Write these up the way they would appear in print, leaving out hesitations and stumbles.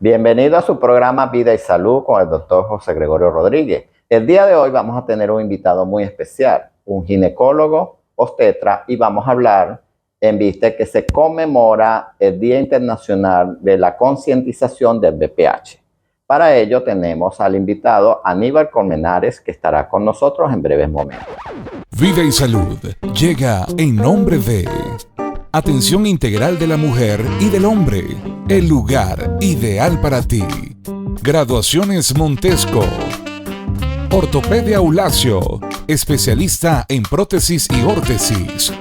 Bienvenido a su programa Vida y Salud con el doctor José Gregorio Rodríguez. El día de hoy vamos a tener un invitado muy especial, un ginecólogo obstetra, y vamos a hablar en vista que se conmemora el Día Internacional de la Concientización del BPH. Para ello tenemos al invitado Aníbal Colmenares, que estará con nosotros en breves momentos. Vida y Salud llega en nombre de Atención Integral de la Mujer y del Hombre, el lugar ideal para ti. Graduaciones Montesco. Ortopedia Ulacio, especialista en prótesis y órtesis.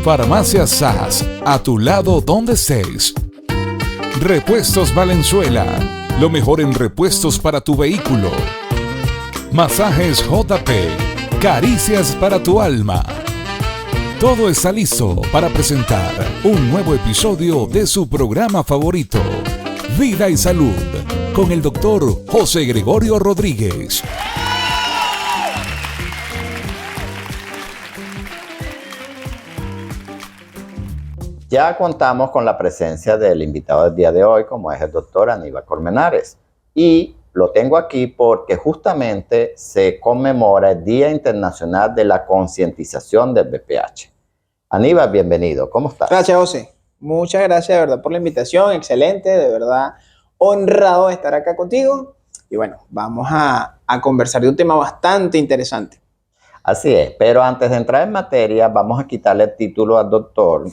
Farmacia SAS, a tu lado donde estés. Repuestos Valenzuela, lo mejor en repuestos para tu vehículo. Masajes JP, caricias para tu alma. Todo está listo para presentar un nuevo episodio de su programa favorito, Vida y Salud, con el doctor José Gregorio Rodríguez. Ya contamos con la presencia del invitado del día de hoy, como es el doctor Aníbal Colmenares. Y lo tengo aquí porque justamente se conmemora el Día Internacional de la Concientización del BPH. Aníbal, bienvenido. ¿Cómo estás? Gracias, José. Muchas gracias, de verdad, por la invitación. Excelente, de verdad, honrado de estar acá contigo. Y bueno, vamos a conversar de un tema bastante interesante. Así es, pero antes de entrar en materia, vamos a quitarle el título al doctor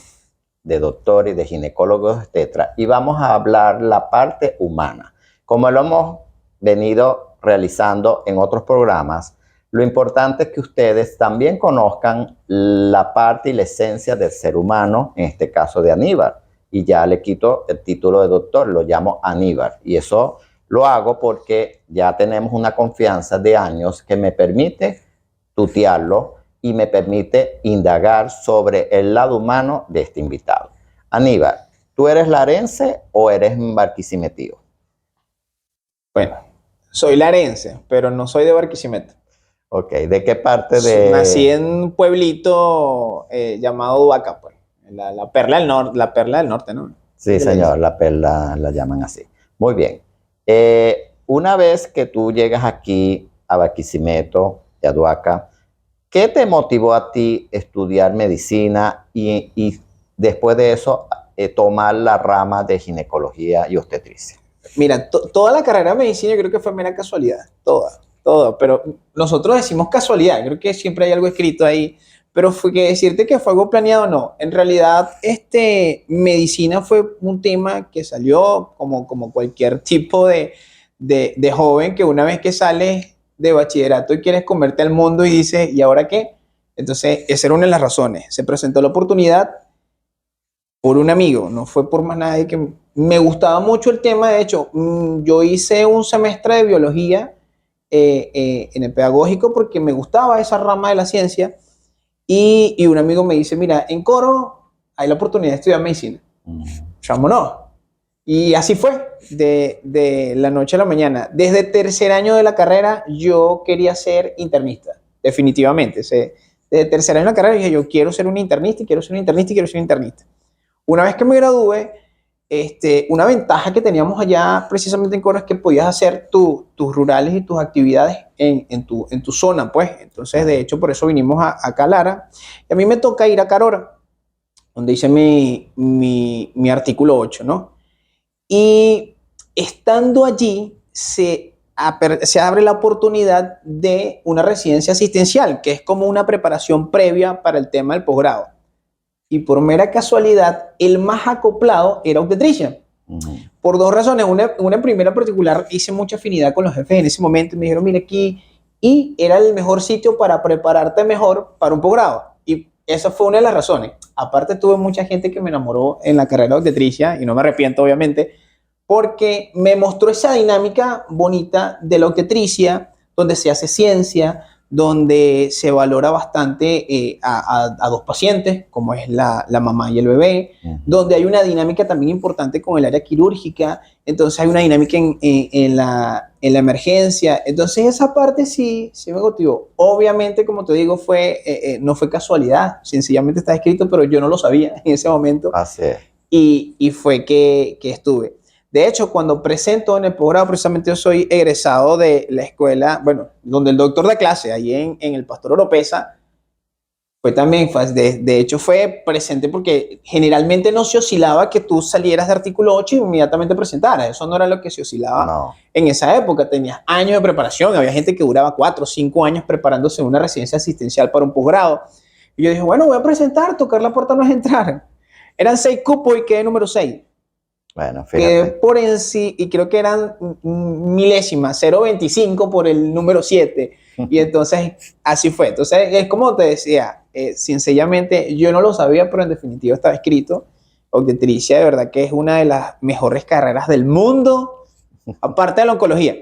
y de ginecólogo obstetra y vamos a hablar la parte humana. Como lo hemos venido realizando en otros programas, lo importante es que ustedes también conozcan la parte y la esencia del ser humano, en este caso de Aníbal. Y ya le quito el título de doctor, lo llamo Aníbal. Y eso lo hago porque ya tenemos una confianza de años que me permite tutearlo y me permite indagar sobre el lado humano de este invitado. Aníbal, ¿tú eres larense o eres barquisimetío? Bueno, soy larense, pero no soy de Barquisimeto. Ok, ¿de qué parte de...? Nací en un pueblito llamado Duaca, pues. La Perla del Norte, ¿no? Sí, señor, la Perla la llaman así. Muy bien. Una vez que tú llegas aquí a Barquisimeto, de Aduaca, ¿qué te motivó a ti estudiar medicina y después de eso tomar la rama de ginecología y obstetricia? Mira, toda la carrera de medicina yo creo que fue mera casualidad, toda, pero nosotros decimos casualidad, creo que siempre hay algo escrito ahí, pero fue que decirte que fue algo planeado, no. En realidad, medicina fue un tema que salió como cualquier tipo de joven que una vez que sales de bachillerato y quieres comerte al mundo y dices, ¿y ahora qué? Entonces, esa era una de las razones. Se presentó la oportunidad por un amigo, no fue por más nadie, que me gustaba mucho el tema. De hecho, yo hice un semestre de biología en el pedagógico porque me gustaba esa rama de la ciencia y un amigo me dice, mira, en Coro hay la oportunidad de estudiar medicina. Vámonos. Y así fue, de la noche a la mañana. Desde tercer año de la carrera yo quería ser internista, definitivamente. Desde tercer año de la carrera dije, yo quiero ser un internista y quiero ser un internista y quiero ser un internista. Una vez que me gradué, una ventaja que teníamos allá precisamente en Coro es que podías hacer tus rurales y tus actividades en tu zona, pues. Entonces, de hecho, por eso vinimos acá a Lara. Y a mí me toca ir a Carora, donde hice mi artículo 8, ¿no? Y estando allí, se abre la oportunidad de una residencia asistencial, que es como una preparación previa para el tema del posgrado. Y por mera casualidad, el más acoplado era obstetricia. Por dos razones. Una primera particular, hice mucha afinidad con los jefes en ese momento y me dijeron, mira aquí, y era el mejor sitio para prepararte mejor para un posgrado. Y esa fue una de las razones. Aparte, tuve mucha gente que me enamoró en la carrera de obstetricia, y no me arrepiento, obviamente, porque me mostró esa dinámica bonita de la obstetricia, donde se hace ciencia, donde se valora bastante a dos pacientes, como es la mamá y el bebé, donde hay una dinámica también importante con el área quirúrgica, entonces hay una dinámica en la emergencia. Entonces esa parte sí me motivó. Obviamente, como te digo, no fue casualidad, sencillamente está escrito, pero yo no lo sabía en ese momento. Así es. Y fue que estuve. De hecho, cuando presento en el posgrado, precisamente yo soy egresado de la escuela, bueno, donde el doctor da clase, ahí en el Pastor Oropesa, fue también, de hecho fue presente porque generalmente no se oscilaba que tú salieras de artículo 8 y inmediatamente presentaras. Eso no era lo que se oscilaba No. en esa época. Tenías años de preparación. Había gente que duraba 4 o 5 años preparándose en una residencia asistencial para un posgrado. Y yo dije, bueno, voy a presentar, tocar la puerta no es entrar. Eran 6 cupos y quedé número 6. Bueno, Quedé fíjate. por en sí, y creo que eran milésimas, 0.25 por el número 7. Y entonces, así fue. Entonces, es como te decía, sencillamente, yo no lo sabía, pero en definitiva estaba escrito. Obstetricia, de verdad que es una de las mejores carreras del mundo, aparte de la oncología.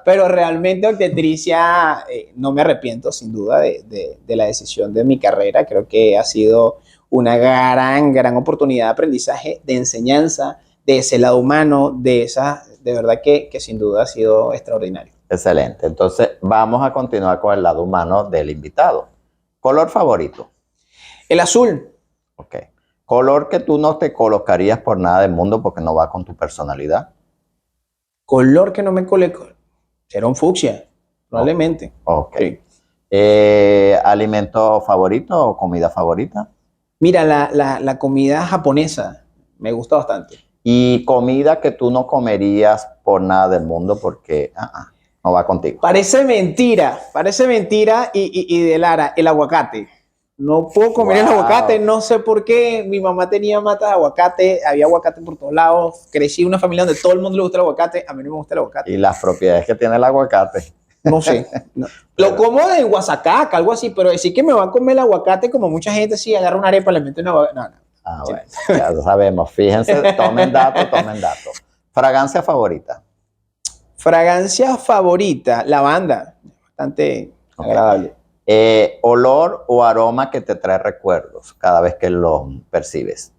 Pero realmente obstetricia, no me arrepiento sin duda de la decisión de mi carrera. Creo que ha sido una gran oportunidad de aprendizaje, de enseñanza, de ese lado humano, de verdad que sin duda ha sido extraordinario. Excelente. Entonces, vamos a continuar con el lado humano del invitado. ¿Color favorito? El azul, Ok. ¿Color que tú no te colocarías por nada del mundo porque no va con tu personalidad? color que no me coloco, será un fucsia, probablemente. Ok. Sí. ¿Alimento favorito o comida favorita? Mira, la comida japonesa me gusta bastante. Y comida que tú no comerías por nada del mundo porque no va contigo. Parece mentira y de Lara, el aguacate. No puedo comer el Wow. aguacate, no sé por qué. Mi mamá tenía matas de aguacate, había aguacate por todos lados. Crecí en una familia donde todo el mundo le gusta el aguacate, a mí no me gusta el aguacate. Y las propiedades que tiene el aguacate. No sé. No. Lo como de guasacaca, algo así, pero decir que me va a comer el aguacate como mucha gente, sí, agarra una arepa, le mete una aguacate. No, no. Ah, bueno, ya lo sabemos. Fíjense, tomen datos. ¿Fragancia favorita? Fragancia favorita, lavanda. Bastante agradable. ¿Olor o aroma que te trae recuerdos cada vez que lo percibes?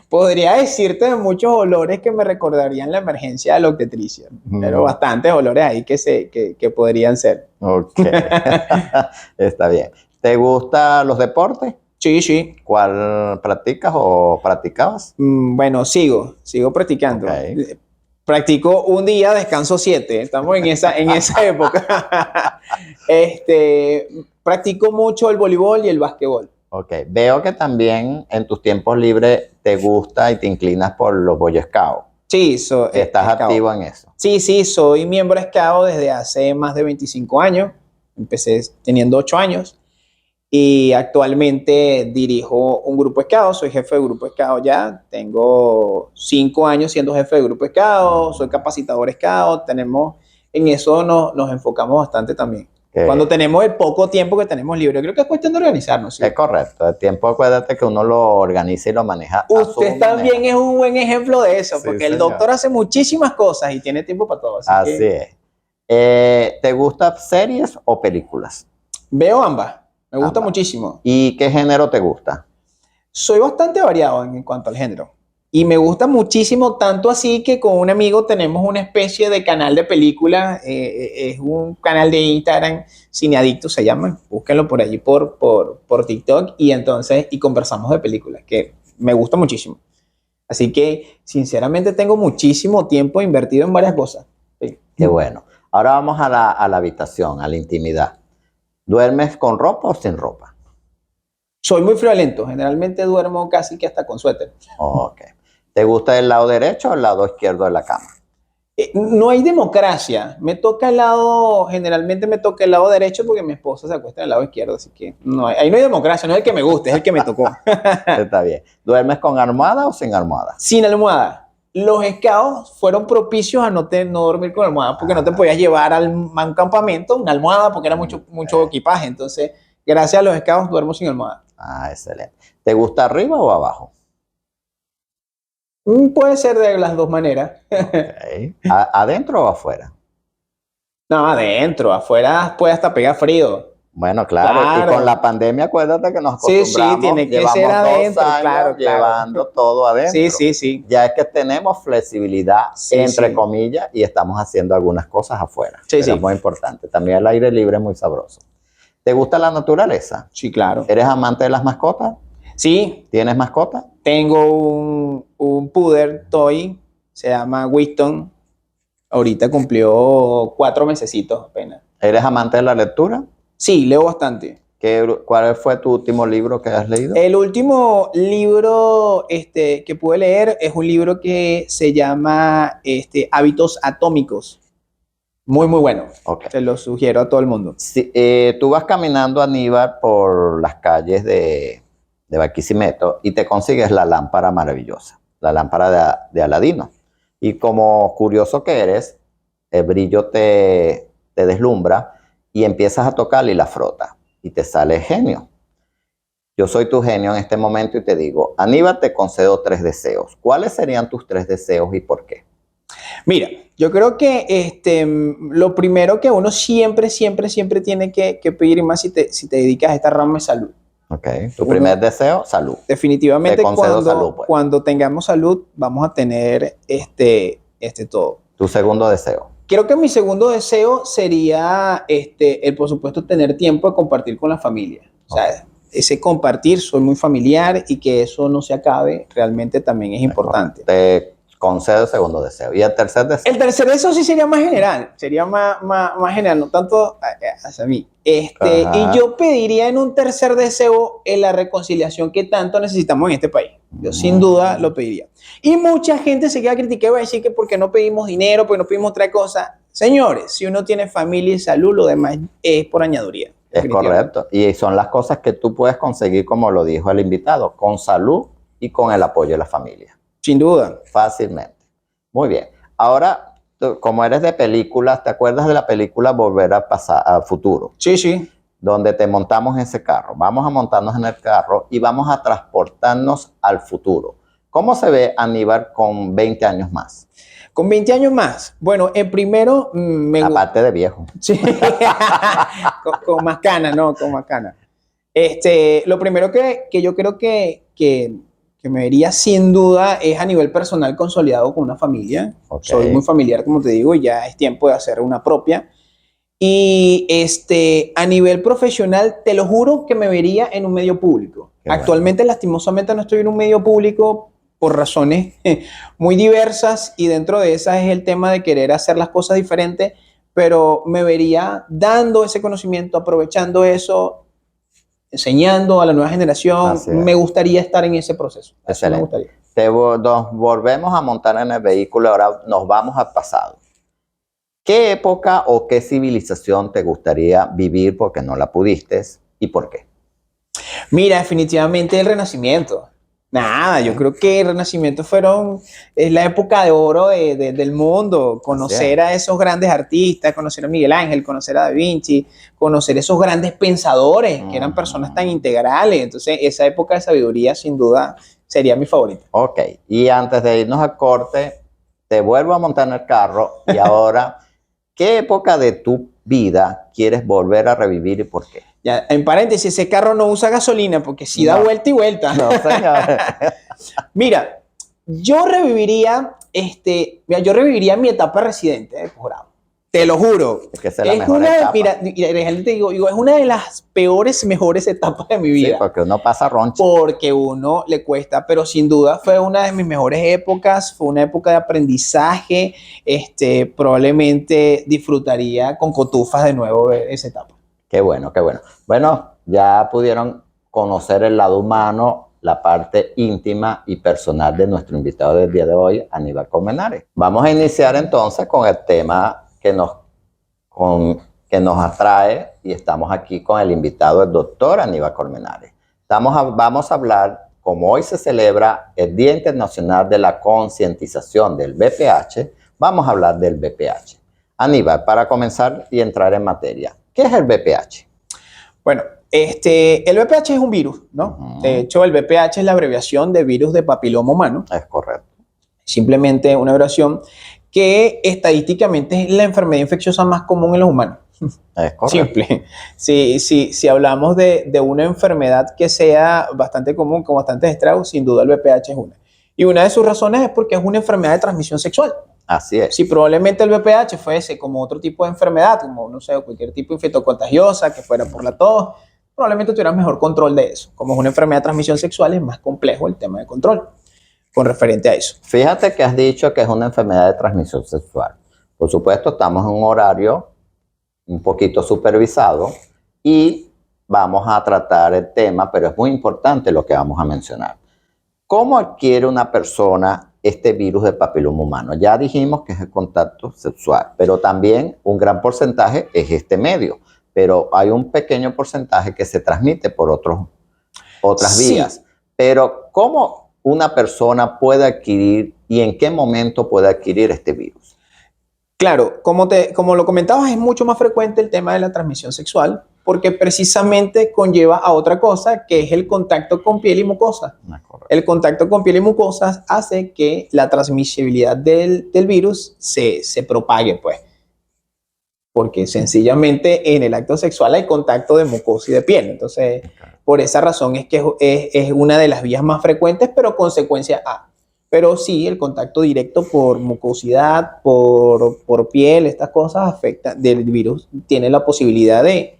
Podría decirte de muchos olores que me recordarían la emergencia de la obstetricia, pero bastantes olores ahí que podrían ser. Ok. Está bien. ¿Te gustan los deportes? Sí, sí. ¿Cuál practicas o practicabas? Bueno, sigo practicando. Ok. Practico un día, descanso 7. Estamos en esa época. Practico mucho el voleibol y el básquetbol. Ok. Veo que también en tus tiempos libres te gusta y te inclinas por los Boy Scouts. Sí, ¿Estás scout. activo en eso? Sí, soy miembro scout desde hace más de 25 años. Empecé teniendo 8 años. Y actualmente dirijo un grupo scout, soy jefe de grupo scout ya, tengo 5 años siendo jefe de grupo scout, soy capacitador scout, en eso nos enfocamos bastante también. Cuando tenemos el poco tiempo que tenemos libre, creo que es cuestión de organizarnos. ¿Sí? Es correcto, el tiempo acuérdate que uno lo organiza y lo maneja. Usted también es un buen ejemplo de eso, Sí, porque el señor. doctor hace muchísimas cosas y tiene tiempo para todo. Así es. ¿Te gustan series o películas? Veo ambas. Me gusta Ambas. muchísimo. ¿Y qué género te gusta? Soy bastante variado en cuanto al género. Y me gusta muchísimo, tanto así que con un amigo tenemos una especie de canal de películas. Es un canal de Instagram, Cineadicto se llama. Búsquenlo por allí por TikTok. Y conversamos de películas, que me gusta muchísimo. Así que, sinceramente, tengo muchísimo tiempo invertido en varias cosas. Sí. Qué bueno. Ahora vamos a la habitación, a la intimidad. ¿Duermes con ropa o sin ropa? Soy muy friolento. Generalmente duermo casi que hasta con suéter. Ok. ¿Te gusta el lado derecho o el lado izquierdo de la cama? No hay democracia. Generalmente me toca el lado derecho porque mi esposa se acuesta en el lado izquierdo. Así que ahí no hay democracia. No es el que me guste, es el que me tocó. Está bien. ¿Duermes con almohada o sin almohada? Sin almohada. Los scouts fueron propicios a no dormir con almohada porque no te podías llevar a un campamento una almohada porque era mucho equipaje. Entonces, gracias a los scouts duermo sin almohada. Excelente. ¿Te gusta arriba o abajo? Puede ser de las dos maneras. Okay. ¿Adentro o afuera? No, adentro. Afuera puede hasta pegar frío. Bueno, claro. Y con la pandemia, acuérdate que nos acostumbramos. Sí, tiene que ser adentro, claro. Llevando todo adentro. Sí. Ya es que tenemos flexibilidad, entre comillas, y estamos haciendo algunas cosas afuera. Sí. Es muy importante. También el aire libre es muy sabroso. ¿Te gusta la naturaleza? Sí, claro. ¿Eres amante de las mascotas? Sí. ¿Tienes mascota? Tengo un puder toy, se llama Winston. Ahorita cumplió 4 mesecitos apenas. ¿Eres amante de la lectura? Sí, leo bastante. ¿Cuál fue tu último libro que has leído? El último libro que pude leer es un libro que se llama Hábitos Atómicos. Muy, muy bueno. Ok. Se lo sugiero a todo el mundo. Sí, tú vas caminando, Aníbal, por las calles de Barquisimeto y te consigues la lámpara maravillosa, la lámpara de Aladino. Y como curioso que eres, el brillo te deslumbra y empiezas a tocarla y la frotas y te sale genio. Yo soy tu genio en este momento y te digo, Aníbal, te concedo 3 deseos. ¿Cuáles serían tus 3 deseos y por qué? Mira, yo creo que lo primero que uno siempre tiene que pedir, y más si te dedicas a esta rama de salud. Ok. Tu primer deseo, salud. Definitivamente Te concedo salud, pues. cuando tengamos salud vamos a tener todo. Tu segundo deseo. Creo que mi segundo deseo sería, por supuesto, tener tiempo de compartir con la familia. O sea, ese compartir, soy muy familiar y que eso no se acabe, realmente también es importante. Te concedo el segundo deseo. ¿Y el tercer deseo? El tercer deseo sí sería más general, más general, no tanto hacia mí. Y yo pediría en un tercer deseo la reconciliación que tanto necesitamos en este país. Yo sin duda lo pediría. Y mucha gente se queda criticando y va a decir que porque no pedimos dinero, porque no pedimos otra cosa. Señores, si uno tiene familia y salud, lo demás es por añaduría. Es correcto. Y son las cosas que tú puedes conseguir, como lo dijo el invitado, con salud y con el apoyo de la familia. Sin duda. Fácilmente. Muy bien. Ahora, tú, como eres de películas, ¿te acuerdas de la película Volver al Futuro? Sí, sí. Donde te montamos en ese carro. Vamos a montarnos en el carro y vamos a transportarnos al futuro. ¿Cómo se ve Aníbal con 20 años más? Con 20 años más. Bueno, primero... Aparte de viejo. Sí. con más canas, ¿no? Con más canas. Lo primero que yo creo que me vería sin duda es a nivel personal consolidado con una familia. Okay. Soy muy familiar, como te digo, y ya es tiempo de hacer una propia. Y a nivel profesional, te lo juro que me vería en un medio público. Qué Actualmente, bueno. lastimosamente, no estoy en un medio público por razones muy diversas, y dentro de esas es el tema de querer hacer las cosas diferentes, pero me vería dando ese conocimiento, aprovechando eso, enseñando a la nueva generación. Me gustaría estar en ese proceso. Excelente. Me gustaría. Nos volvemos a montar en el vehículo, ahora nos vamos al pasado. ¿Qué época o qué civilización te gustaría vivir porque no la pudiste y por qué? Mira, definitivamente el Renacimiento. Nada, yo creo que el Renacimiento es la época de oro del mundo. Conocer a esos grandes artistas, conocer a Miguel Ángel, conocer a Da Vinci, conocer esos grandes pensadores que eran personas tan integrales. Entonces, esa época de sabiduría sin duda sería mi favorita. Ok, y antes de irnos al corte, te vuelvo a montar en el carro y ahora, ¿qué época de tu vida quieres volver a revivir y por qué? Ya, en paréntesis, ese carro no usa gasolina porque sí da vuelta y vuelta. No, señor. Mira, yo reviviría mi etapa de residente de posgrado. Te lo juro. Es que esa es la mejor etapa. Mira, te digo, es una de las mejores etapas de mi vida. Sí, porque uno pasa roncha. Porque uno le cuesta, pero sin duda fue una de mis mejores épocas, fue una época de aprendizaje. Probablemente disfrutaría con cotufas de nuevo esa etapa. Qué bueno, qué bueno. Bueno, ya pudieron conocer el lado humano, la parte íntima y personal de nuestro invitado del día de hoy, Aníbal Colmenares. Vamos a iniciar entonces con el tema que nos atrae y estamos aquí con el invitado, el doctor Aníbal Colmenares. Vamos a hablar, como hoy se celebra el Día Internacional de la Concientización del VPH, vamos a hablar del VPH. Aníbal, para comenzar y entrar en materia, ¿qué es el VPH? Bueno, el VPH es un virus, ¿no? De hecho, el VPH es la abreviación de virus de papiloma humano. Es correcto. Simplemente una abreviación que estadísticamente es la enfermedad infecciosa más común en los humanos. Es correcto. Simple. Si hablamos de una enfermedad que sea bastante común, con bastantes estragos, sin duda el VPH es una. Y una de sus razones es porque es una enfermedad de transmisión sexual. Así es. Si probablemente el VPH fuese como otro tipo de enfermedad, como, no sé, cualquier tipo de infecto contagiosa, que fuera por la tos, probablemente tuvieras mejor control de eso. Como es una enfermedad de transmisión sexual, es más complejo el tema de control con referente a eso. Fíjate que has dicho que es una enfermedad de transmisión sexual. Por supuesto, estamos en un horario un poquito supervisado y vamos a tratar el tema, pero es muy importante lo que vamos a mencionar. ¿Cómo adquiere una persona este virus de papiloma humano? Ya dijimos que es el contacto sexual, pero también un gran porcentaje es este medio, pero hay un pequeño porcentaje que se transmite por otras Sí. vías. Pero ¿cómo una persona puede adquirir y en qué momento puede adquirir este virus? Claro, como lo comentabas, es mucho más frecuente el tema de la transmisión sexual porque precisamente conlleva a otra cosa que es el contacto con piel y mucosa. El contacto con piel y mucosas hace que la transmisibilidad del virus se propague, pues. Porque sencillamente en el acto sexual hay contacto de mucosa y de piel. Entonces, por esa razón es que es una de las vías más frecuentes, pero consecuencia A. Pero sí, el contacto directo por mucosidad, por piel, estas cosas afecta, del virus tiene la posibilidad de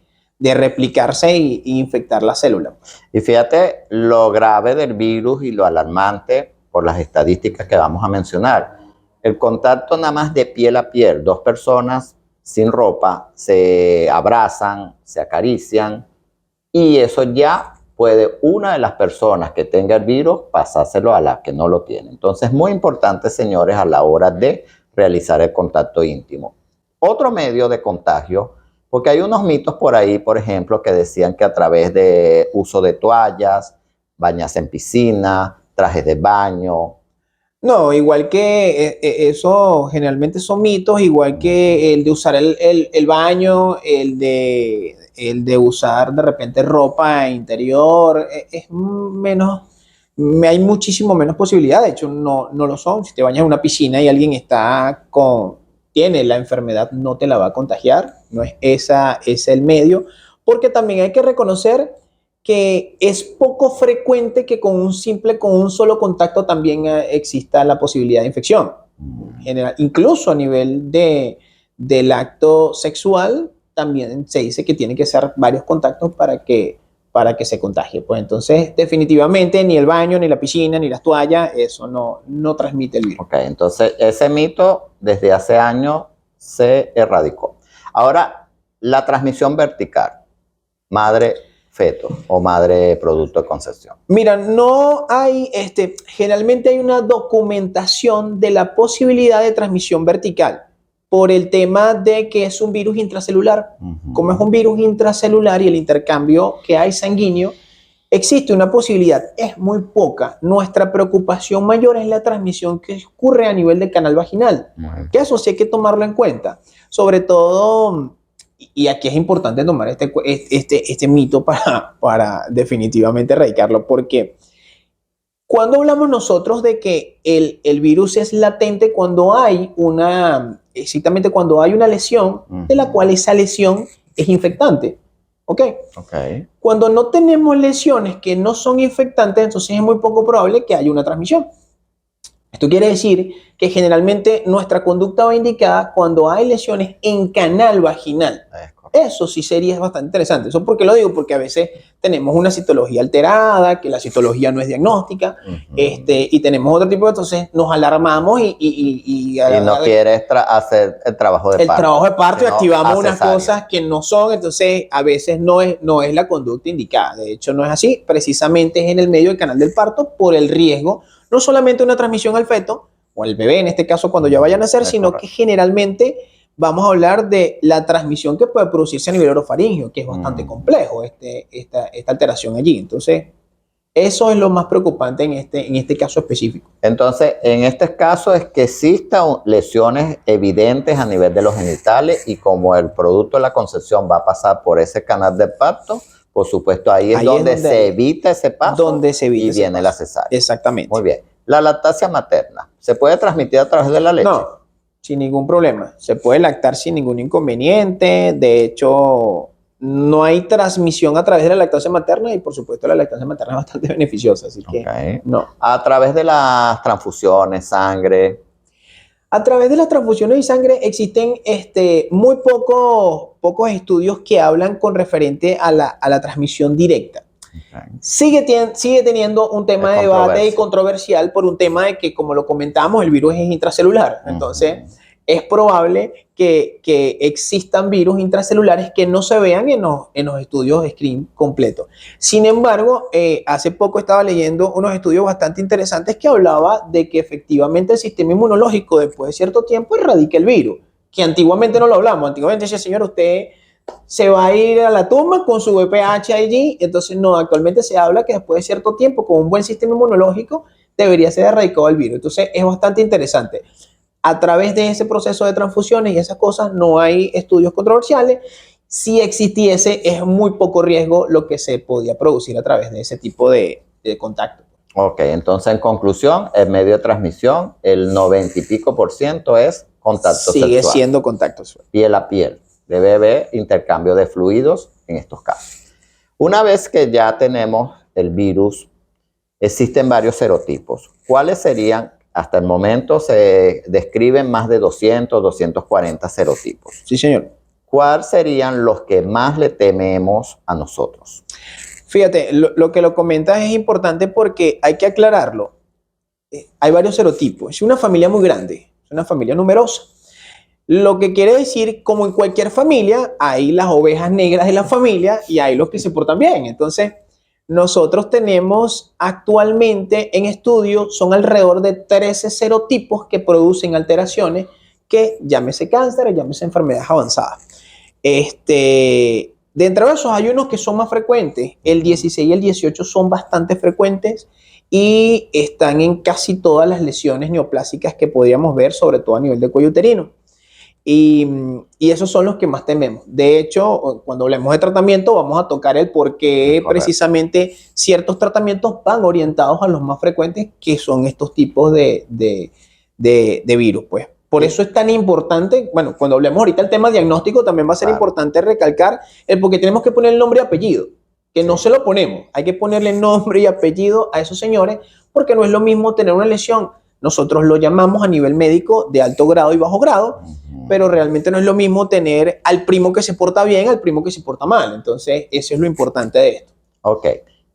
replicarse e infectar la célula. Y fíjate lo grave del virus y lo alarmante por las estadísticas que vamos a mencionar. El contacto nada más de piel a piel, dos personas sin ropa se abrazan, se acarician y eso ya puede una de las personas que tenga el virus pasárselo a la que no lo tiene. Entonces es muy importante, señores, a la hora de realizar el contacto íntimo. Otro medio de contagio, porque hay unos mitos por ahí, por ejemplo, que decían que a través de uso de toallas, bañarse en piscina, trajes de baño. No, igual que eso generalmente son mitos, igual que el de usar el baño, el de usar de repente ropa interior, es menos, hay muchísimo menos posibilidad, de hecho no lo son. Si te bañas en una piscina y alguien tiene la enfermedad, no te la va a contagiar, no es ese el medio, porque también hay que reconocer que es poco frecuente que con un solo contacto también exista la posibilidad de infección. Incluso a nivel del acto sexual, también se dice que tiene que ser varios contactos para que se contagie. Pues entonces, definitivamente, ni el baño, ni la piscina, ni las toallas, eso no transmite el virus. Ok, entonces ese mito desde hace años se erradicó. Ahora, la transmisión vertical, madre-feto o madre-producto de concepción. Mira, no hay, generalmente hay una documentación de la posibilidad de transmisión vertical por el tema de que es un virus intracelular. Como es un virus intracelular y el intercambio que hay sanguíneo, existe una posibilidad, es muy poca. Nuestra preocupación mayor es la transmisión que ocurre a nivel del canal vaginal, que eso sí hay que tomarlo en cuenta. Sobre todo, y aquí es importante tomar este mito para definitivamente erradicarlo, porque cuando hablamos nosotros de que el virus es latente exactamente cuando hay una lesión, de la cual esa lesión es infectante. ¿Ok? Cuando no tenemos lesiones que no son infectantes, entonces es muy poco probable que haya una transmisión. Esto quiere decir que generalmente nuestra conducta va indicada cuando hay lesiones en canal vaginal. Eso sí sería bastante interesante. ¿Eso por qué lo digo? Porque a veces tenemos una citología alterada, que la citología no es diagnóstica, y tenemos otro tipo de... Entonces nos alarmamos y no quieres hacer el trabajo de parto. El trabajo de parto y activamos unas cosas que no son, entonces a veces no es la conducta indicada. De hecho, no es así. Precisamente es en el medio del canal del parto por el riesgo, no solamente una transmisión al feto, o al bebé en este caso cuando ya vaya a nacer, sino que generalmente... vamos a hablar de la transmisión que puede producirse a nivel orofaringeo, que es bastante complejo esta alteración allí. Entonces, eso es lo más preocupante en este caso específico. Entonces, en este caso es que existan lesiones evidentes a nivel de los genitales y como el producto de la concepción va a pasar por ese canal de parto, por supuesto, ahí es donde se evita ese paso y viene la cesárea. Exactamente. Muy bien. La lactancia materna, ¿se puede transmitir a través de la leche? No. Sin ningún problema. Se puede lactar sin ningún inconveniente. De hecho, no hay transmisión a través de la lactancia materna y, por supuesto, la lactancia materna es bastante beneficiosa. Así que, no. A través de las transfusiones, sangre. A través de las transfusiones de sangre existen muy pocos estudios que hablan con referente a la transmisión directa. Ok. Sigue teniendo un tema de debate y controversial por un tema de que, como lo comentamos, el virus es intracelular. Entonces, es probable que existan virus intracelulares que no se vean en los estudios de screen completos. Sin embargo, hace poco estaba leyendo unos estudios bastante interesantes que hablaba de que efectivamente el sistema inmunológico después de cierto tiempo erradica el virus, que antiguamente no lo hablamos. Antiguamente decía, señor, usted se va a ir a la tumba con su VPH allí. Entonces, no, actualmente se habla que después de cierto tiempo, con un buen sistema inmunológico, debería ser erradicado el virus. Entonces, es bastante interesante. A través de ese proceso de transfusiones y esas cosas, no hay estudios controversiales. Si existiese, es muy poco riesgo lo que se podía producir a través de ese tipo de contacto. Ok, entonces en conclusión, el medio de transmisión, el 90 y pico % es contacto sexual. Sigue siendo contacto sexual. Piel a piel. Debe haber intercambio de fluidos en estos casos. Una vez que ya tenemos el virus, existen varios serotipos. ¿Cuáles serían? Hasta el momento se describen más de 200, 240 serotipos. Sí, señor. ¿Cuáles serían los que más le tememos a nosotros? Fíjate, lo que lo comentas es importante porque hay que aclararlo. Hay varios serotipos. Es una familia muy grande, es una familia numerosa. Lo que quiere decir, como en cualquier familia, hay las ovejas negras de la familia y hay los que se portan bien. Entonces, nosotros tenemos actualmente en estudio, son alrededor de 13 serotipos que producen alteraciones que llámese cáncer, llámese enfermedades avanzadas. Dentro de esos hay unos que son más frecuentes. El 16 y el 18 son bastante frecuentes y están en casi todas las lesiones neoplásicas que podríamos ver, sobre todo a nivel de cuello uterino. Y esos son los que más tememos. De hecho, cuando hablemos de tratamiento, vamos a tocar el por qué precisamente ciertos tratamientos van orientados a los más frecuentes, que son estos tipos de virus. Pues. Por eso es tan importante, bueno, cuando hablemos ahorita del tema diagnóstico, también va a ser importante recalcar el por qué tenemos que poner el nombre y apellido, que no se lo ponemos. Hay que ponerle nombre y apellido a esos señores, porque no es lo mismo tener una lesión. Nosotros lo llamamos a nivel médico de alto grado y bajo grado, pero realmente no es lo mismo tener al primo que se porta bien al primo que se porta mal. Entonces, eso es lo importante de esto. Ok.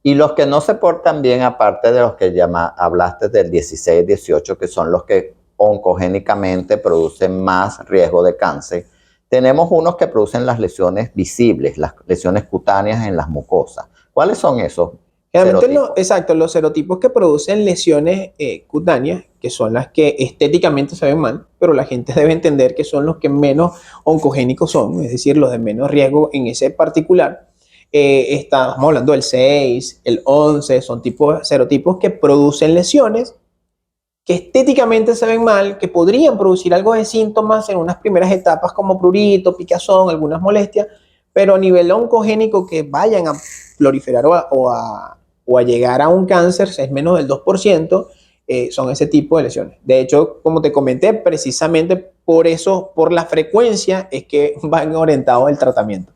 Y los que no se portan bien, aparte de los que hablaste del 16 y 18, que son los que oncogénicamente producen más riesgo de cáncer, tenemos unos que producen las lesiones visibles, las lesiones cutáneas en las mucosas. ¿Cuáles son esos? Realmente exacto, los serotipos que producen lesiones cutáneas, que son las que estéticamente se ven mal, pero la gente debe entender que son los que menos oncogénicos son, es decir, los de menos riesgo en ese particular. Estamos hablando del 6, el 11, son serotipos que producen lesiones que estéticamente se ven mal, que podrían producir algo de síntomas en unas primeras etapas como prurito, picazón, algunas molestias, pero a nivel oncogénico que vayan a proliferar o a llegar a un cáncer, es menos del 2%, son ese tipo de lesiones. De hecho, como te comenté, precisamente por eso, por la frecuencia, es que van orientados el tratamiento.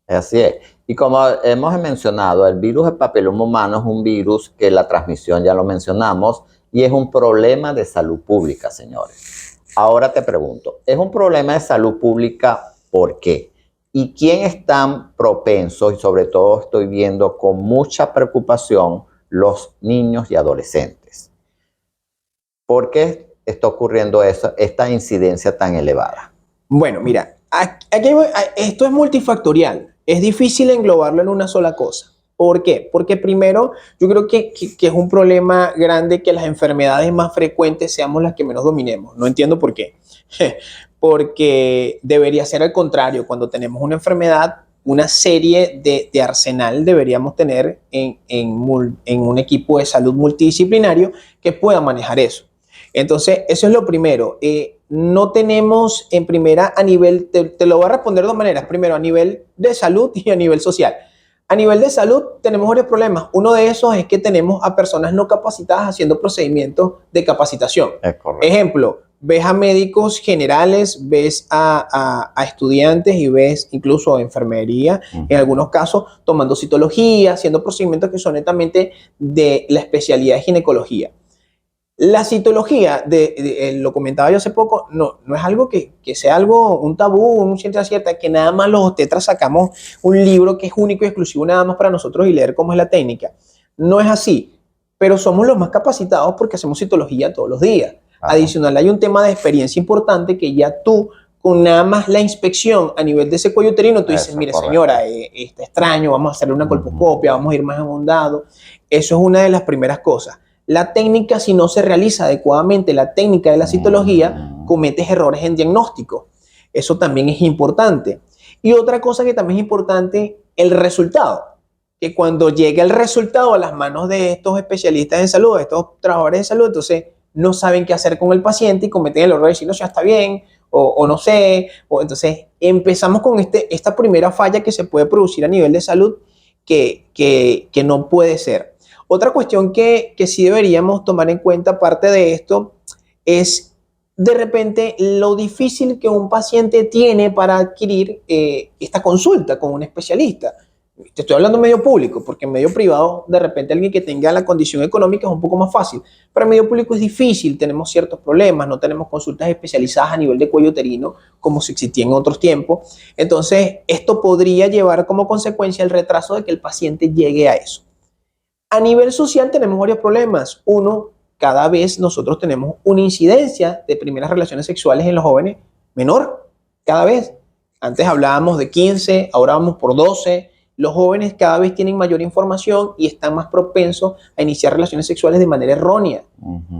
Así es. Y como hemos mencionado, el virus del papiloma humano es un virus que la transmisión ya lo mencionamos y es un problema de salud pública, señores. Ahora te pregunto, ¿es un problema de salud pública por qué? ¿Y quién es tan propenso? Y sobre todo estoy viendo con mucha preocupación los niños y adolescentes. ¿Por qué está ocurriendo esta incidencia tan elevada? Bueno, mira, esto es multifactorial. Es difícil englobarlo en una sola cosa. ¿Por qué? Porque primero, yo creo que es un problema grande que las enfermedades más frecuentes seamos las que menos dominemos. No entiendo por qué. Porque debería ser al contrario. Cuando tenemos una enfermedad, una serie de arsenal deberíamos tener en un equipo de salud multidisciplinario que pueda manejar eso. Entonces, eso es lo primero. No tenemos en primera a nivel, te lo voy a responder de dos maneras. Primero, a nivel de salud y a nivel social. A nivel de salud tenemos varios problemas. Uno de esos es que tenemos a personas no capacitadas haciendo procedimientos de capacitación. Es correcto. Ejemplo, ves a médicos generales, ves a estudiantes y ves incluso a enfermería, en algunos casos tomando citología, haciendo procedimientos que son netamente de la especialidad de ginecología. La citología, lo comentaba yo hace poco, no es algo que sea algo, un tabú, un ciencia cierta, que nada más los obstetras sacamos un libro que es único y exclusivo nada más para nosotros y leer cómo es la técnica. No es así, pero somos los más capacitados porque hacemos citología todos los días. Adicional, hay un tema de experiencia importante que ya tú, con nada más la inspección a nivel de ese cuello uterino, tú dices, mire señora, está extraño, vamos a hacerle una colposcopia, vamos a ir más ahondado. Eso es una de las primeras cosas. La técnica, si no se realiza adecuadamente, la técnica de la citología, cometes errores en diagnóstico. Eso también es importante. Y otra cosa que también es importante, el resultado. Que cuando llega el resultado a las manos de estos especialistas en salud, de estos trabajadores de salud, entonces no saben qué hacer con el paciente y cometen el error de decir, no, ya está bien, o no sé. Entonces empezamos con esta primera falla que se puede producir a nivel de salud que no puede ser. Otra cuestión que sí deberíamos tomar en cuenta, aparte de esto, es de repente lo difícil que un paciente tiene para adquirir esta consulta con un especialista. Te estoy hablando en medio público, porque en medio privado, de repente alguien que tenga la condición económica es un poco más fácil, pero en medio público es difícil, tenemos ciertos problemas, no tenemos consultas especializadas a nivel de cuello uterino como se existía en otros tiempos. Entonces, esto podría llevar como consecuencia el retraso de que el paciente llegue a eso. A nivel social tenemos varios problemas. Uno, cada vez nosotros tenemos una incidencia de primeras relaciones sexuales en los jóvenes menor, cada vez. Antes hablábamos de 15, ahora vamos por 12. Los jóvenes cada vez tienen mayor información y están más propensos a iniciar relaciones sexuales de manera errónea.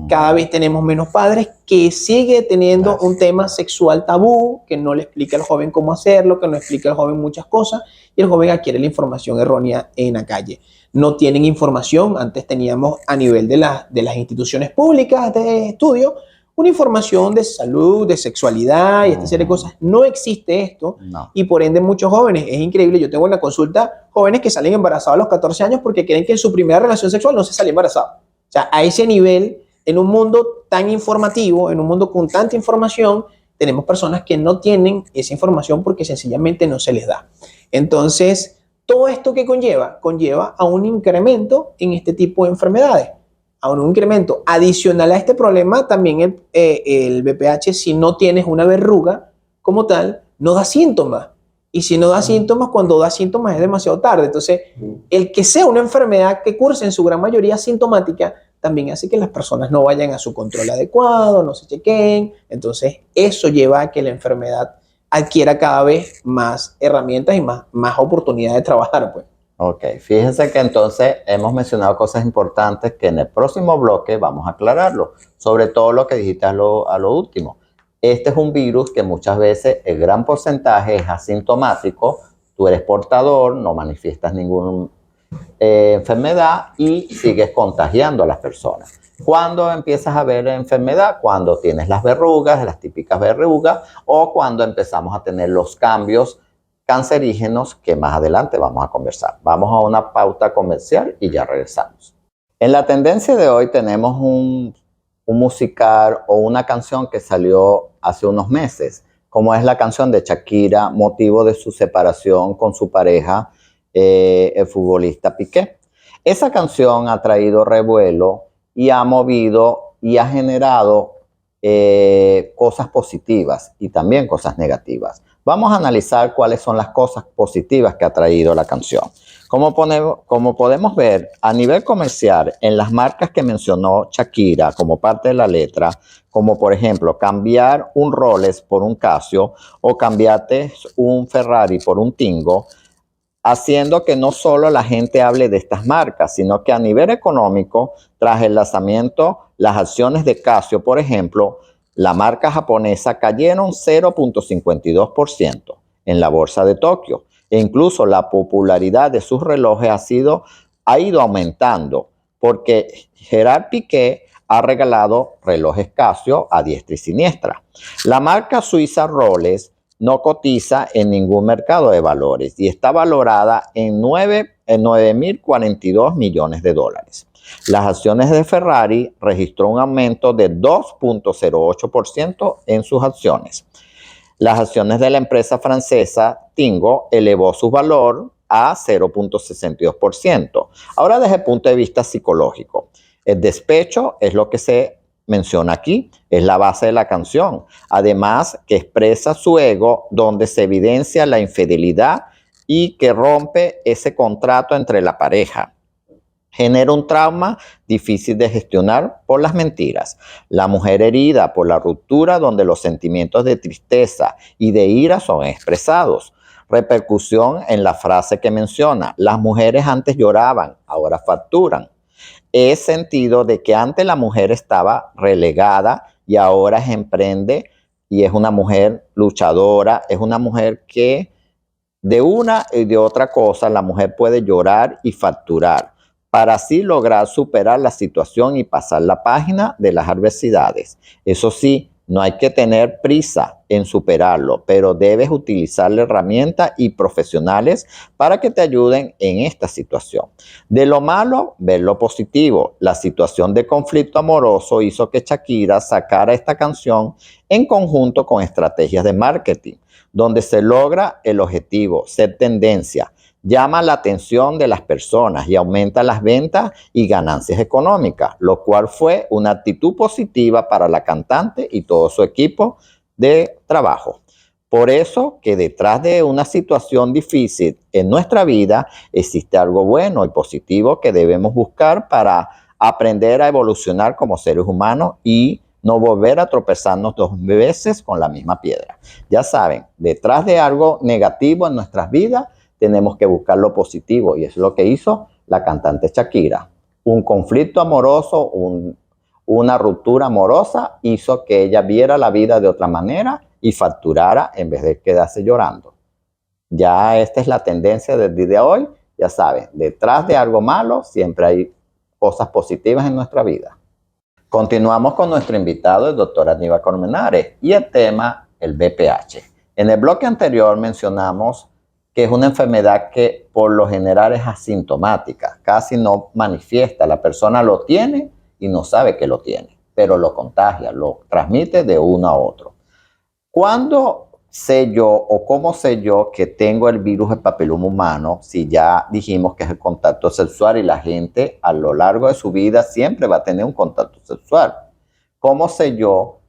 Cada vez tenemos menos padres que sigue teniendo un tema sexual tabú, que no le explica al joven cómo hacerlo, que no explica al joven muchas cosas, y el joven adquiere la información errónea en la calle. No tienen información, antes teníamos a nivel de las instituciones públicas de estudio, una información de salud, de sexualidad y esta serie de cosas. No existe esto y por ende muchos jóvenes, es increíble, yo tengo en la consulta jóvenes que salen embarazados a los 14 años porque creen que en su primera relación sexual no se sale embarazado. O sea, a ese nivel, en un mundo tan informativo, en un mundo con tanta información, tenemos personas que no tienen esa información porque sencillamente no se les da. Entonces, todo esto que conlleva a un incremento en este tipo de enfermedades. A un incremento adicional a este problema, también el BPH, si no tienes una verruga como tal, no da síntomas. Y si no da síntomas, cuando da síntomas es demasiado tarde. Entonces, el que sea una enfermedad que curse en su gran mayoría sintomática, también hace que las personas no vayan a su control adecuado, no se chequen. Entonces, eso lleva a que la enfermedad adquiera cada vez más herramientas y más oportunidades de trabajar, pues. Ok, fíjense que entonces hemos mencionado cosas importantes que en el próximo bloque vamos a aclararlo, sobre todo lo que dijiste a lo último. Este es un virus que muchas veces el gran porcentaje es asintomático, tú eres portador, no manifiestas ninguna enfermedad y sigues contagiando a las personas. ¿Cuándo empiezas a ver enfermedad? Cuando tienes las verrugas, las típicas verrugas, o cuando empezamos a tener los cambios cancerígenos que más adelante vamos a conversar. Vamos a una pauta comercial y ya regresamos. En la tendencia de hoy tenemos un musical o una canción que salió hace unos meses, como es la canción de Shakira, motivo de su separación con su pareja, el futbolista Piqué. Esa canción ha traído revuelo y ha movido y ha generado cosas positivas y también cosas negativas. Vamos a analizar cuáles son las cosas positivas que ha traído la canción. Como podemos ver, a nivel comercial, en las marcas que mencionó Shakira como parte de la letra, como por ejemplo cambiar un Rolex por un Casio o cambiarte un Ferrari por un Twingo, haciendo que no solo la gente hable de estas marcas, sino que a nivel económico, tras el lanzamiento, las acciones de Casio, por ejemplo, la marca japonesa cayeron 0.52% en la bolsa de Tokio e incluso la popularidad de sus relojes ha ido aumentando porque Gerard Piqué ha regalado relojes Casio a diestra y siniestra. La marca suiza Rolex no cotiza en ningún mercado de valores y está valorada en 9.042 millones de dólares. Las acciones de Ferrari registró un aumento de 2.08% en sus acciones. Las acciones de la empresa francesa Twingo elevó su valor a 0.62%. Ahora, desde el punto de vista psicológico, el despecho es lo que se menciona aquí, es la base de la canción. Además, que expresa su ego, donde se evidencia la infidelidad y que rompe ese contrato entre la pareja. Genera un trauma difícil de gestionar por las mentiras. La mujer herida por la ruptura, donde los sentimientos de tristeza y de ira son expresados. Repercusión en la frase que menciona: las mujeres antes lloraban, ahora facturan. Es sentido de que antes la mujer estaba relegada y ahora emprende y es una mujer luchadora, es una mujer que de una y de otra cosa la mujer puede llorar y facturar para así lograr superar la situación y pasar la página de las adversidades. Eso sí, no hay que tener prisa en superarlo, pero debes utilizar la herramienta y profesionales para que te ayuden en esta situación. De lo malo, ver lo positivo. La situación de conflicto amoroso hizo que Shakira sacara esta canción en conjunto con estrategias de marketing, donde se logra el objetivo, ser tendencia, llama la atención de las personas y aumenta las ventas y ganancias económicas, lo cual fue una actitud positiva para la cantante y todo su equipo de trabajo. Por eso que detrás de una situación difícil en nuestra vida existe algo bueno y positivo que debemos buscar para aprender a evolucionar como seres humanos y no volver a tropezarnos 2 veces con la misma piedra. Ya saben, detrás de algo negativo en nuestras vidas tenemos que buscar lo positivo y es lo que hizo la cantante Shakira. Un conflicto amoroso, una ruptura amorosa hizo que ella viera la vida de otra manera y facturara en vez de quedarse llorando. Ya esta es la tendencia del día de hoy. Ya saben, detrás de algo malo siempre hay cosas positivas en nuestra vida. Continuamos con nuestro invitado, el doctor Aníbal Colmenares, y el tema, el BPH. En el bloque anterior mencionamos que es una enfermedad que por lo general es asintomática, casi no manifiesta. La persona lo tiene y no sabe que lo tiene, pero lo contagia, lo transmite de uno a otro. ¿Cuándo sé yo o cómo sé yo que tengo el virus del papiloma humano? Si ya dijimos que es el contacto sexual y la gente a lo largo de su vida siempre va a tener un contacto sexual. ¿Cómo sé yo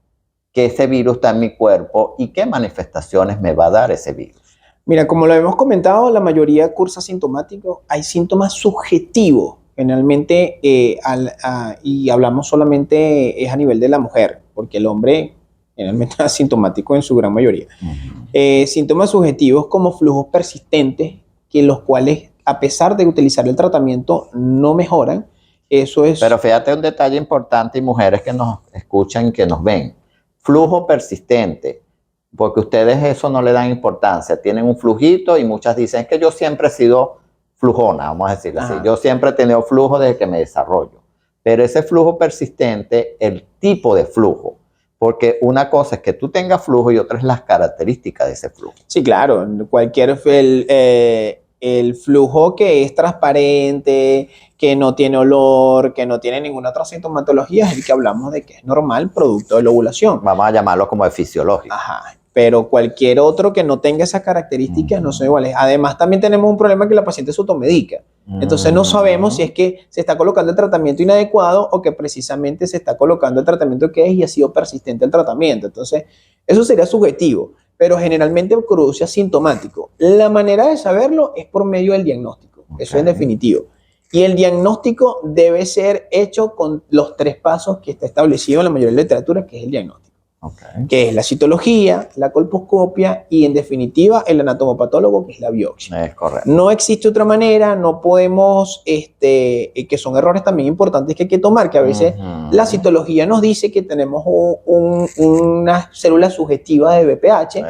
que ese virus está en mi cuerpo y qué manifestaciones me va a dar ese virus? Mira, como lo hemos comentado, la mayoría cursa asintomático. Hay síntomas subjetivos, generalmente, y hablamos solamente es a nivel de la mujer, porque el hombre generalmente es asintomático en su gran mayoría. Síntomas subjetivos como flujos persistentes, que los cuales, a pesar de utilizar el tratamiento, no mejoran. Eso es... Pero fíjate un detalle importante, y mujeres que nos escuchan y que nos ven. Flujo persistente. Porque ustedes eso no le dan importancia, tienen un flujito y muchas dicen es que yo siempre he sido flujona, vamos a decirlo así, yo siempre he tenido flujo desde que me desarrollo, pero ese flujo persistente, el tipo de flujo, porque una cosa es que tú tengas flujo y otra es las características de ese flujo. Sí, claro, el flujo que es transparente, que no tiene olor, que no tiene ninguna otra sintomatología, es el que hablamos de que es normal, producto de la ovulación. Vamos a llamarlo como de fisiológico. Ajá. Pero cualquier otro que no tenga esas características no son iguales. Además, también tenemos un problema que la paciente se automedica. Entonces no sabemos si es que se está colocando el tratamiento inadecuado o que precisamente se está colocando el tratamiento que es y ha sido persistente el tratamiento. Entonces, eso sería subjetivo, pero generalmente produce asintomático. La manera de saberlo es por medio del diagnóstico. Eso es definitivo. Y el diagnóstico debe ser hecho con los 3 pasos que está establecido en la mayoría de la literatura, que es el diagnóstico. Que es la citología, la colposcopia y en definitiva el anatomopatólogo, que es la biopsia. Es correcto. No existe otra manera, no podemos, que son errores también importantes que hay que tomar, que a veces la citología nos dice que tenemos una célula subjetiva de BPH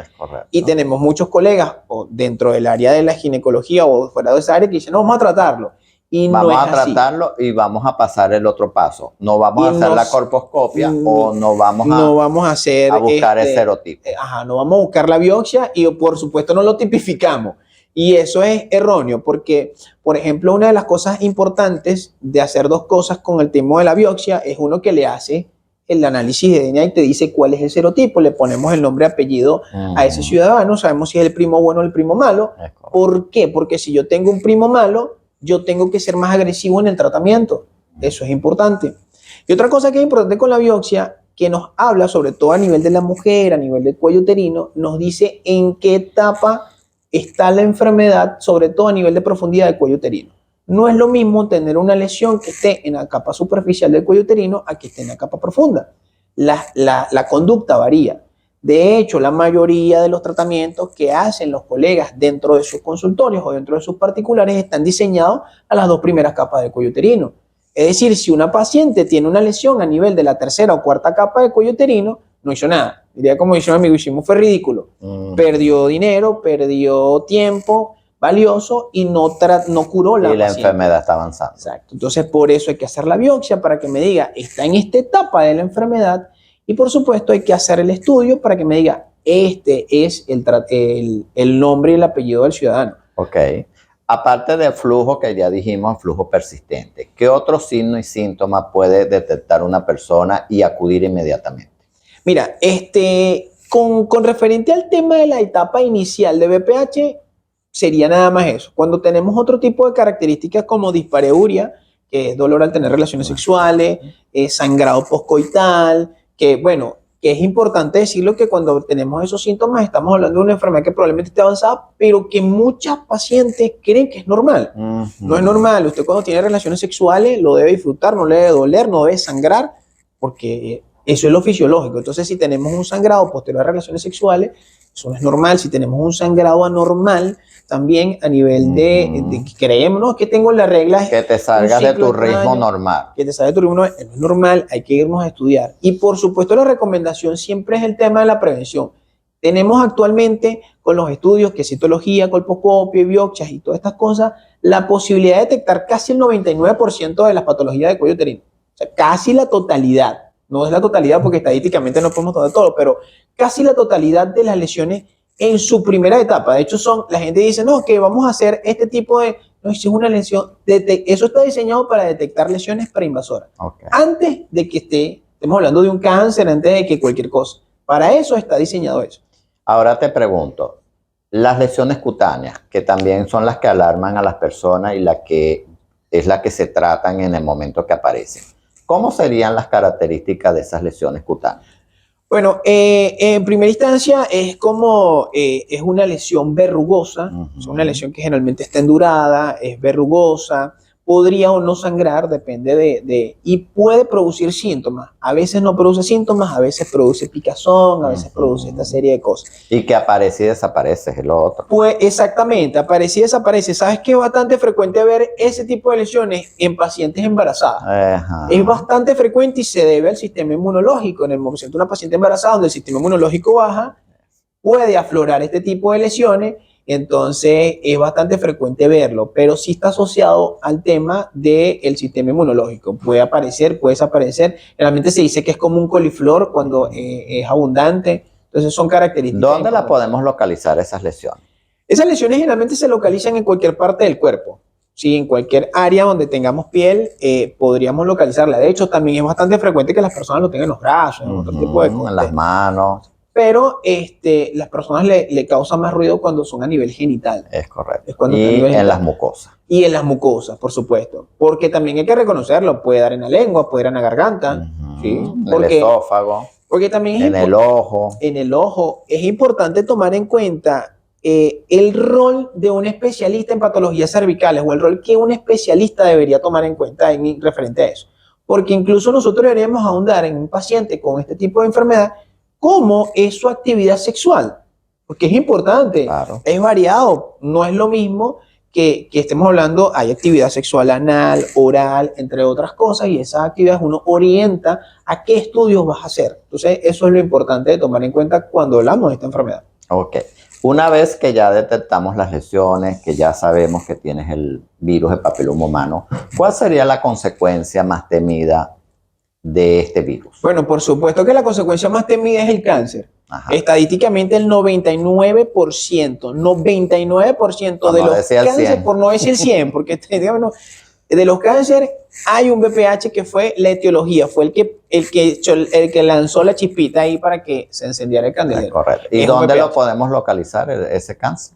y tenemos muchos colegas o dentro del área de la ginecología o fuera de esa área que dicen, no, vamos a tratarlo. Y vamos no a tratarlo y vamos a pasar el otro paso. No vamos a hacer la colposcopia o no vamos a buscar el serotipo. No vamos a buscar la biopsia y por supuesto no lo tipificamos. Y eso es erróneo porque, por ejemplo, una de las cosas importantes de hacer 2 cosas con el tema de la biopsia es uno que le hace el análisis de DNA y te dice cuál es el serotipo, le ponemos el nombre y apellido a ese ciudadano, sabemos si es el primo bueno o el primo malo. ¿Por qué? Porque si yo tengo un primo malo, yo tengo que ser más agresivo en el tratamiento. Eso es importante. Y otra cosa que es importante con la biopsia, que nos habla sobre todo a nivel de la mujer, a nivel del cuello uterino, nos dice en qué etapa está la enfermedad, sobre todo a nivel de profundidad del cuello uterino. No es lo mismo tener una lesión que esté en la capa superficial del cuello uterino a que esté en la capa profunda. La conducta varía. De hecho, la mayoría de los tratamientos que hacen los colegas dentro de sus consultorios o dentro de sus particulares están diseñados a las dos primeras capas del cuello uterino. Es decir, si una paciente tiene una lesión a nivel de la tercera o cuarta capa del cuello uterino, no hizo nada. Diría como dice un amigo, hicimos fue ridículo. Perdió dinero, perdió tiempo valioso y no curó la Y la paciente. enfermedad está avanzando. Exacto. Entonces, por eso hay que hacer la biopsia para que me diga, está en esta etapa de la enfermedad. Y por supuesto hay que hacer el estudio para que me diga, este es el nombre y el apellido del ciudadano. Ok. Aparte del flujo que ya dijimos, flujo persistente, ¿qué otros signos y síntomas puede detectar una persona y acudir inmediatamente? Mira, con referente al tema de la etapa inicial de BPH, sería nada más eso. Cuando tenemos otro tipo de características como dispareuria, que es dolor al tener relaciones sexuales, sangrado postcoital, que bueno, que es importante decirlo que cuando tenemos esos síntomas estamos hablando de una enfermedad que probablemente esté avanzada, pero que muchas pacientes creen que es normal. No es normal. Usted cuando tiene relaciones sexuales lo debe disfrutar, no le debe doler, no debe sangrar, porque eso es lo fisiológico. Entonces, si tenemos un sangrado posterior a relaciones sexuales, eso no es normal. Si tenemos un sangrado anormal, también a nivel de que creemos, ¿no? Que tengo la regla. Que te salgas de tu ritmo normal. Que te salgas de tu ritmo no es normal, hay que irnos a estudiar. Y por supuesto, la recomendación siempre es el tema de la prevención. Tenemos actualmente con los estudios que citología, colposcopio, biopsias y todas estas cosas, la posibilidad de detectar casi el 99% de las patologías de cuello uterino. O sea, casi la totalidad. No es la totalidad porque estadísticamente no podemos tomar todo, pero casi la totalidad de las lesiones en su primera etapa. De hecho, la gente dice, no, que vamos a hacer este tipo de, no, si es una lesión, eso está diseñado para detectar lesiones preinvasoras. Okay. Antes de que estemos hablando de un cáncer, antes de que cualquier cosa. Para eso está diseñado eso. Ahora te pregunto, las lesiones cutáneas, que también son las que alarman a las personas y es la que se tratan en el momento que aparecen. ¿Cómo serían las características de esas lesiones cutáneas? Bueno, en primera instancia es como es una lesión verrugosa, es una lesión que generalmente está endurada, es verrugosa, podría o no sangrar, depende y puede producir síntomas. A veces no produce síntomas, a veces produce picazón, a veces produce esta serie de cosas. Y que aparece y desaparece, es lo otro. Pues exactamente, aparece y desaparece. ¿Sabes qué es bastante frecuente ver ese tipo de lesiones en pacientes embarazadas? Ajá. Es bastante frecuente y se debe al sistema inmunológico. En el momento de una paciente embarazada donde el sistema inmunológico baja, puede aflorar este tipo de lesiones. Entonces es bastante frecuente verlo, pero sí está asociado al tema del sistema inmunológico. Puede aparecer, puede desaparecer. Realmente se dice que es como un coliflor cuando es abundante. Entonces son características. ¿Dónde la podemos localizar esas lesiones? Esas lesiones generalmente se localizan en cualquier parte del cuerpo. Sí, en cualquier área donde tengamos piel podríamos localizarla. De hecho, también es bastante frecuente que las personas lo tengan en los brazos, en otro tipo de cosas. En las manos. Pero las personas le causan más ruido cuando son a nivel genital. Es correcto. Es cuando y en las mucosas. Y en las mucosas, por supuesto. Porque también hay que reconocerlo. Puede dar en la lengua, puede dar en la garganta. ¿Sí? En el esófago. Porque también en el ojo. En el ojo. Es importante tomar en cuenta el rol de un especialista en patologías cervicales o el rol que un especialista debería tomar en cuenta en referente a eso. Porque incluso nosotros deberíamos ahondar en un paciente con este tipo de enfermedad cómo es su actividad sexual, porque es importante, claro. Es variado, no es lo mismo que estemos hablando, hay actividad sexual anal, oral, entre otras cosas, y esas actividades uno orienta a qué estudios vas a hacer. Entonces, eso es lo importante de tomar en cuenta cuando hablamos de esta enfermedad. Ok. Una vez que ya detectamos las lesiones, que ya sabemos que tienes el virus del papiloma humano, ¿cuál sería la consecuencia más temida de este virus? Bueno, por supuesto que la consecuencia más temida es el cáncer. Ajá. Estadísticamente el 99% de los cánceres, por no decir 100, porque de los cánceres hay un BPH que fue la etiología, fue el que lanzó la chispita ahí para que se encendiera el candelero. Correcto. ¿Y dónde lo podemos localizar ese cáncer?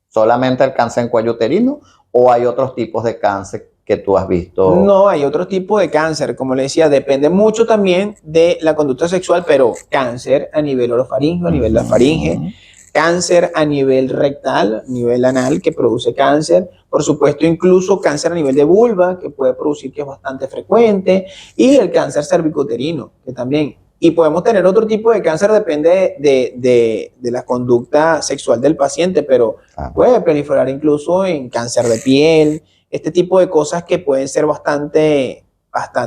¿Solamente el cáncer en cuello uterino o hay otros tipos de cáncer que tú has visto? No, hay otro tipo de cáncer, como le decía, depende mucho también de la conducta sexual, pero cáncer a nivel orofaringeo, a nivel de la faringe, cáncer a nivel rectal, a nivel anal, que produce cáncer, por supuesto, incluso cáncer a nivel de vulva, que puede producir, que es bastante frecuente, y el cáncer cervicuterino, que también. Y podemos tener otro tipo de cáncer, depende de la conducta sexual del paciente, pero puede proliferar incluso en cáncer de piel, este tipo de cosas que pueden ser bastante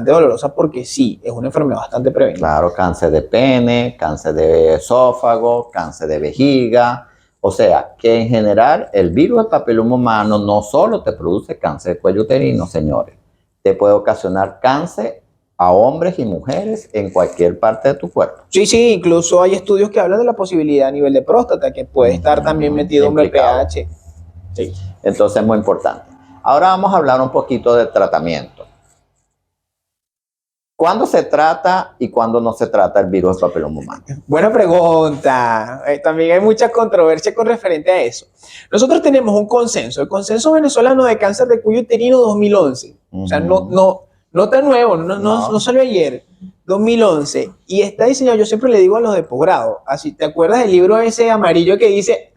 dolorosas porque sí, es una enfermedad bastante prevenible. Claro, cáncer de pene, cáncer de esófago, cáncer de vejiga. O sea, que en general el virus del papiloma humano no solo te produce cáncer de cuello uterino, señores, te puede ocasionar cáncer a hombres y mujeres en cualquier parte de tu cuerpo. Sí, incluso hay estudios que hablan de la posibilidad a nivel de próstata, que puede estar también metido un VPH. Sí. Entonces es muy importante. Ahora vamos a hablar un poquito de tratamiento. ¿Cuándo se trata y cuándo no se trata el virus del papiloma humano? Buena pregunta. También hay mucha controversia con referente a eso. Nosotros tenemos un consenso, el consenso venezolano de cáncer de cuello uterino 2011. O sea, no tan nuevo, no salió ayer, 2011. Y está diseñado, yo siempre le digo a los de posgrado, así, ¿te acuerdas del libro ese amarillo que dice?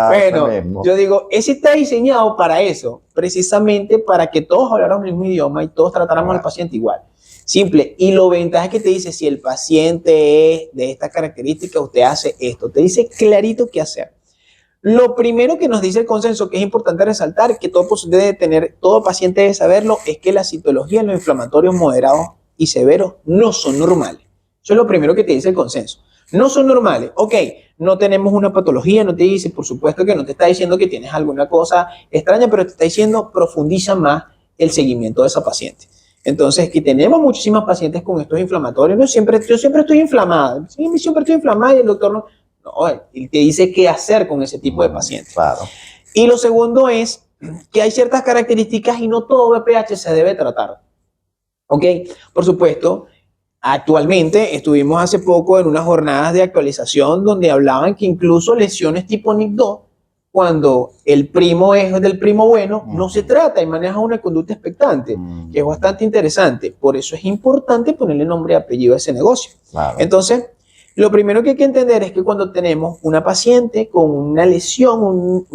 Bueno, yo digo, ese está diseñado para eso, precisamente para que todos habláramos el mismo idioma y todos tratáramos al paciente igual. Simple. Y lo ventaja es que te dice, si el paciente es de esta característica, usted hace esto. Te dice clarito qué hacer. Lo primero que nos dice el consenso, que es importante resaltar, que todo paciente debe saberlo, es que la citología en los inflamatorios moderados y severos no son normales. Eso es lo primero que te dice el consenso. No son normales. Ok, no tenemos una patología, no te dice, por supuesto que no te está diciendo que tienes alguna cosa extraña, pero te está diciendo, profundiza más el seguimiento de esa paciente. Entonces, que tenemos muchísimas pacientes con estos inflamatorios. Yo siempre estoy inflamada. Sí, siempre estoy inflamada y el doctor no, él te dice qué hacer con ese tipo de pacientes. Claro. Y lo segundo es que hay ciertas características y no todo VPH se debe tratar. ¿Ok? Por supuesto, actualmente estuvimos hace poco en unas jornadas de actualización donde hablaban que incluso lesiones tipo NIC2, cuando el primo es del primo bueno, no se trata y maneja una conducta expectante, que es bastante interesante. Por eso es importante ponerle nombre y apellido a ese negocio. Claro. Entonces, lo primero que hay que entender es que cuando tenemos una paciente con una lesión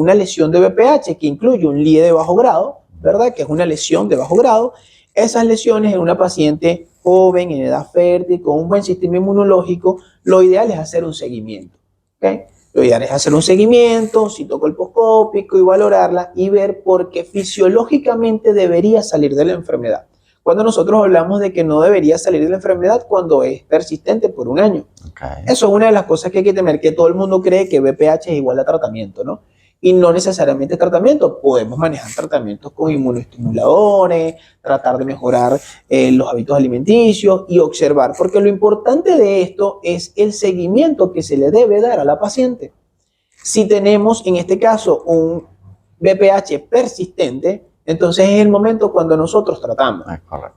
de VPH que incluye un LIE de bajo grado, ¿verdad? Que es una lesión de bajo grado, esas lesiones en una paciente joven, en edad fértil, con un buen sistema inmunológico, lo ideal es hacer un seguimiento. ¿Okay? Lo ideal es hacer un seguimiento citocolposcópico y valorarla y ver por qué fisiológicamente debería salir de la enfermedad. Cuando nosotros hablamos de que no debería salir de la enfermedad cuando es persistente por un año. Okay. Eso es una de las cosas que hay que tener, que todo el mundo cree que VPH es igual a tratamiento, ¿no? Y no necesariamente tratamiento. Podemos manejar tratamientos con inmunoestimuladores, tratar de mejorar los hábitos alimenticios y observar, porque lo importante de esto es el seguimiento que se le debe dar a la paciente. Si tenemos, en este caso, un VPH persistente, entonces es el momento cuando nosotros tratamos.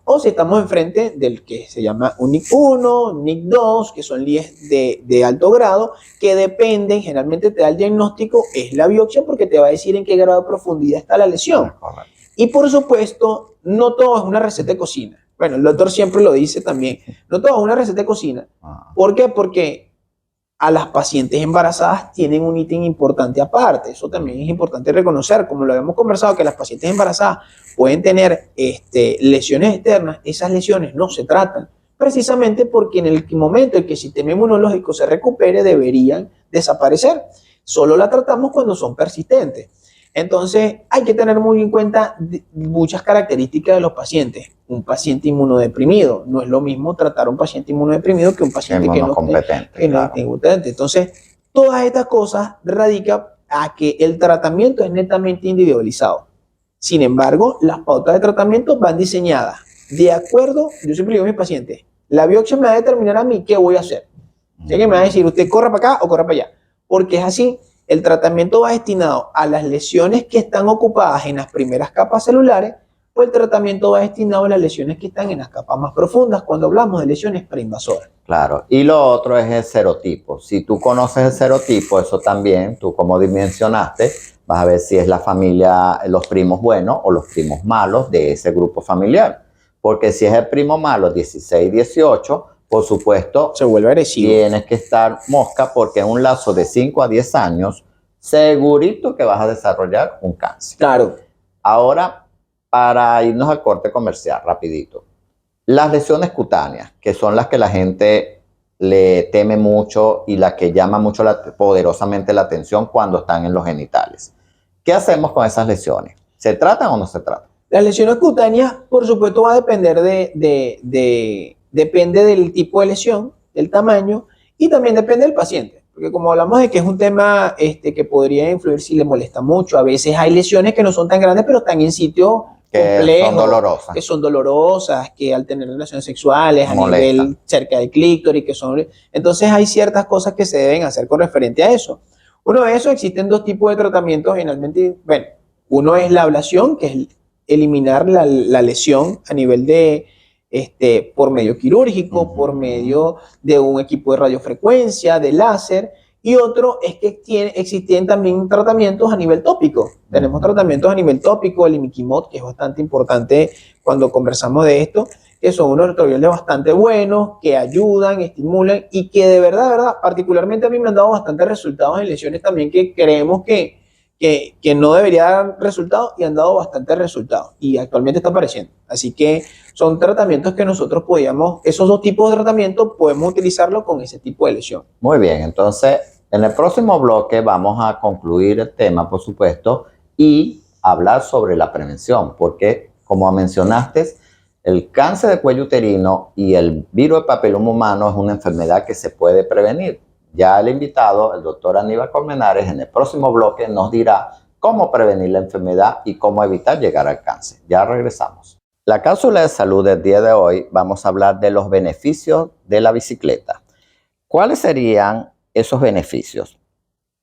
O si estamos enfrente del que se llama un NIC1, NIC2, que son LIEs de alto grado, que dependen, generalmente te da el diagnóstico, es la biopsia, porque te va a decir en qué grado de profundidad está la lesión. Y por supuesto, no todo es una receta de cocina. Bueno, el doctor siempre lo dice también. No todo es una receta de cocina. ¿Por qué? Porque a las pacientes embarazadas tienen un ítem importante aparte. Eso también es importante reconocer, como lo habíamos conversado, que las pacientes embarazadas pueden tener lesiones externas. Esas lesiones no se tratan, precisamente porque en el momento en que el sistema inmunológico se recupere, deberían desaparecer. Solo la tratamos cuando son persistentes. Entonces, hay que tener muy en cuenta muchas características de los pacientes. Un paciente inmunodeprimido, no es lo mismo tratar a un paciente inmunodeprimido que un paciente que no esté competente. Entonces, todas estas cosas radican a que el tratamiento es netamente individualizado. Sin embargo, las pautas de tratamiento van diseñadas de acuerdo, yo siempre digo a mis pacientes, la biopsia me va a determinar a mí qué voy a hacer. Así que me va a decir, usted corra para acá o corra para allá, porque es así. El tratamiento va destinado a las lesiones que están ocupadas en las primeras capas celulares pues el tratamiento va destinado a las lesiones que están en las capas más profundas cuando hablamos de lesiones preinvasoras. Claro, y lo otro es el serotipo. Si tú conoces el serotipo, eso también, tú como dimensionaste, vas a ver si es la familia, los primos buenos o los primos malos de ese grupo familiar. Porque si es el primo malo, 16, 18, por supuesto, Se vuelve agresivo. tienes que estar mosca porque en un lapso de 5 a 10 años, segurito que vas a desarrollar un cáncer. Claro. Ahora, para irnos al corte comercial, rapidito. Las lesiones cutáneas, que son las que la gente le teme mucho y las que llaman mucho poderosamente la atención cuando están en los genitales. ¿Qué hacemos con esas lesiones? ¿Se tratan o no se tratan? Las lesiones cutáneas, por supuesto, va a depender depende del tipo de lesión, del tamaño y también depende del paciente. Porque como hablamos de que es un tema que podría influir si le molesta mucho, a veces hay lesiones que no son tan grandes, pero están en sitios complejos, son dolorosas. que son dolorosas, que al tener relaciones sexuales a Molesta. nivel cerca del clítoris, entonces hay ciertas cosas que se deben hacer con referente a eso. Uno de esos, existen dos tipos de tratamientos generalmente. Bueno, uno es la ablación, que es eliminar la lesión a nivel de por medio quirúrgico, por medio de un equipo de radiofrecuencia, de láser, y otro es que existen también tratamientos a nivel tópico. Tenemos tratamientos a nivel tópico, el imiquimod, que es bastante importante cuando conversamos de esto, que son unos retrovirales bastante buenos, que ayudan, estimulan, y que de verdad, particularmente a mí me han dado bastantes resultados en lesiones también que creemos que no debería dar resultados y han dado bastantes resultados y actualmente está apareciendo. Así que son tratamientos que nosotros esos dos tipos de tratamientos podemos utilizarlo con ese tipo de lesión. Muy bien, entonces en el próximo bloque vamos a concluir el tema, por supuesto, y hablar sobre la prevención, porque como mencionaste, el cáncer de cuello uterino y el virus de papiloma humano es una enfermedad que se puede prevenir. Ya el invitado, el doctor Aníbal Colmenares, en el próximo bloque nos dirá cómo prevenir la enfermedad y cómo evitar llegar al cáncer. Ya regresamos. La cápsula de salud del día de hoy vamos a hablar de los beneficios de la bicicleta. ¿Cuáles serían esos beneficios?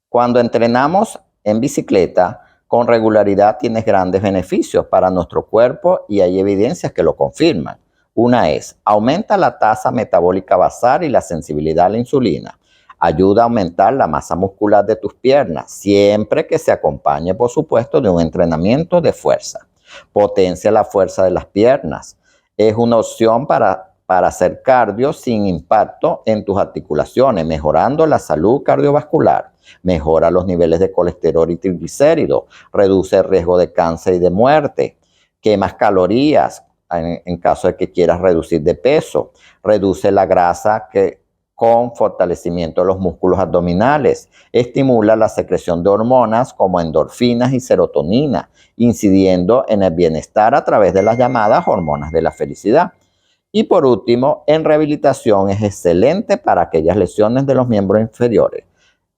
Cuando entrenamos en bicicleta con regularidad tienes grandes beneficios para nuestro cuerpo y hay evidencias que lo confirman. Una es, aumenta la tasa metabólica basal y la sensibilidad a la insulina. Ayuda a aumentar la masa muscular de tus piernas, siempre que se acompañe, por supuesto, de un entrenamiento de fuerza. Potencia la fuerza de las piernas. Es una opción para hacer cardio sin impacto en tus articulaciones, mejorando la salud cardiovascular. Mejora los niveles de colesterol y triglicéridos. Reduce el riesgo de cáncer y de muerte. Quemas calorías en caso de que quieras reducir de peso. Reduce la grasa con fortalecimiento de los músculos abdominales, estimula la secreción de hormonas como endorfinas y serotonina, incidiendo en el bienestar a través de las llamadas hormonas de la felicidad. Y por último, en rehabilitación es excelente para aquellas lesiones de los miembros inferiores.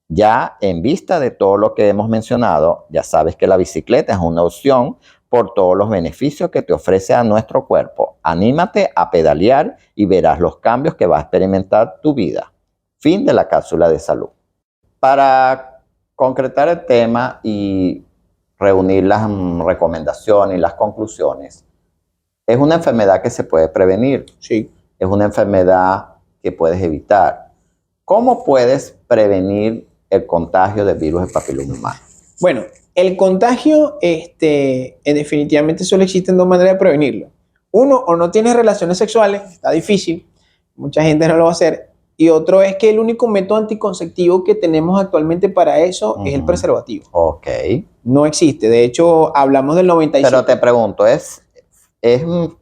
Ya en vista de todo lo que hemos mencionado, ya sabes que la bicicleta es una opción por todos los beneficios que te ofrece a nuestro cuerpo. Anímate a pedalear y verás los cambios que va a experimentar tu vida. Fin de la cápsula de salud. Para concretar el tema y reunir las recomendaciones y las conclusiones, es una enfermedad que se puede prevenir. Sí. Es una enfermedad que puedes evitar. ¿Cómo puedes prevenir el contagio del virus del papiloma humano? Bueno, el contagio, definitivamente solo existen dos maneras de prevenirlo. Uno, o no tienes relaciones sexuales, está difícil, mucha gente no lo va a hacer. Y otro es que el único método anticonceptivo que tenemos actualmente para eso es el preservativo. Ok. No existe. De hecho, hablamos del 95%. Pero te pregunto, ¿es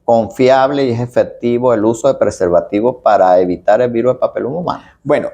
confiable y es efectivo el uso de preservativos para evitar el virus del papiloma humano? Bueno,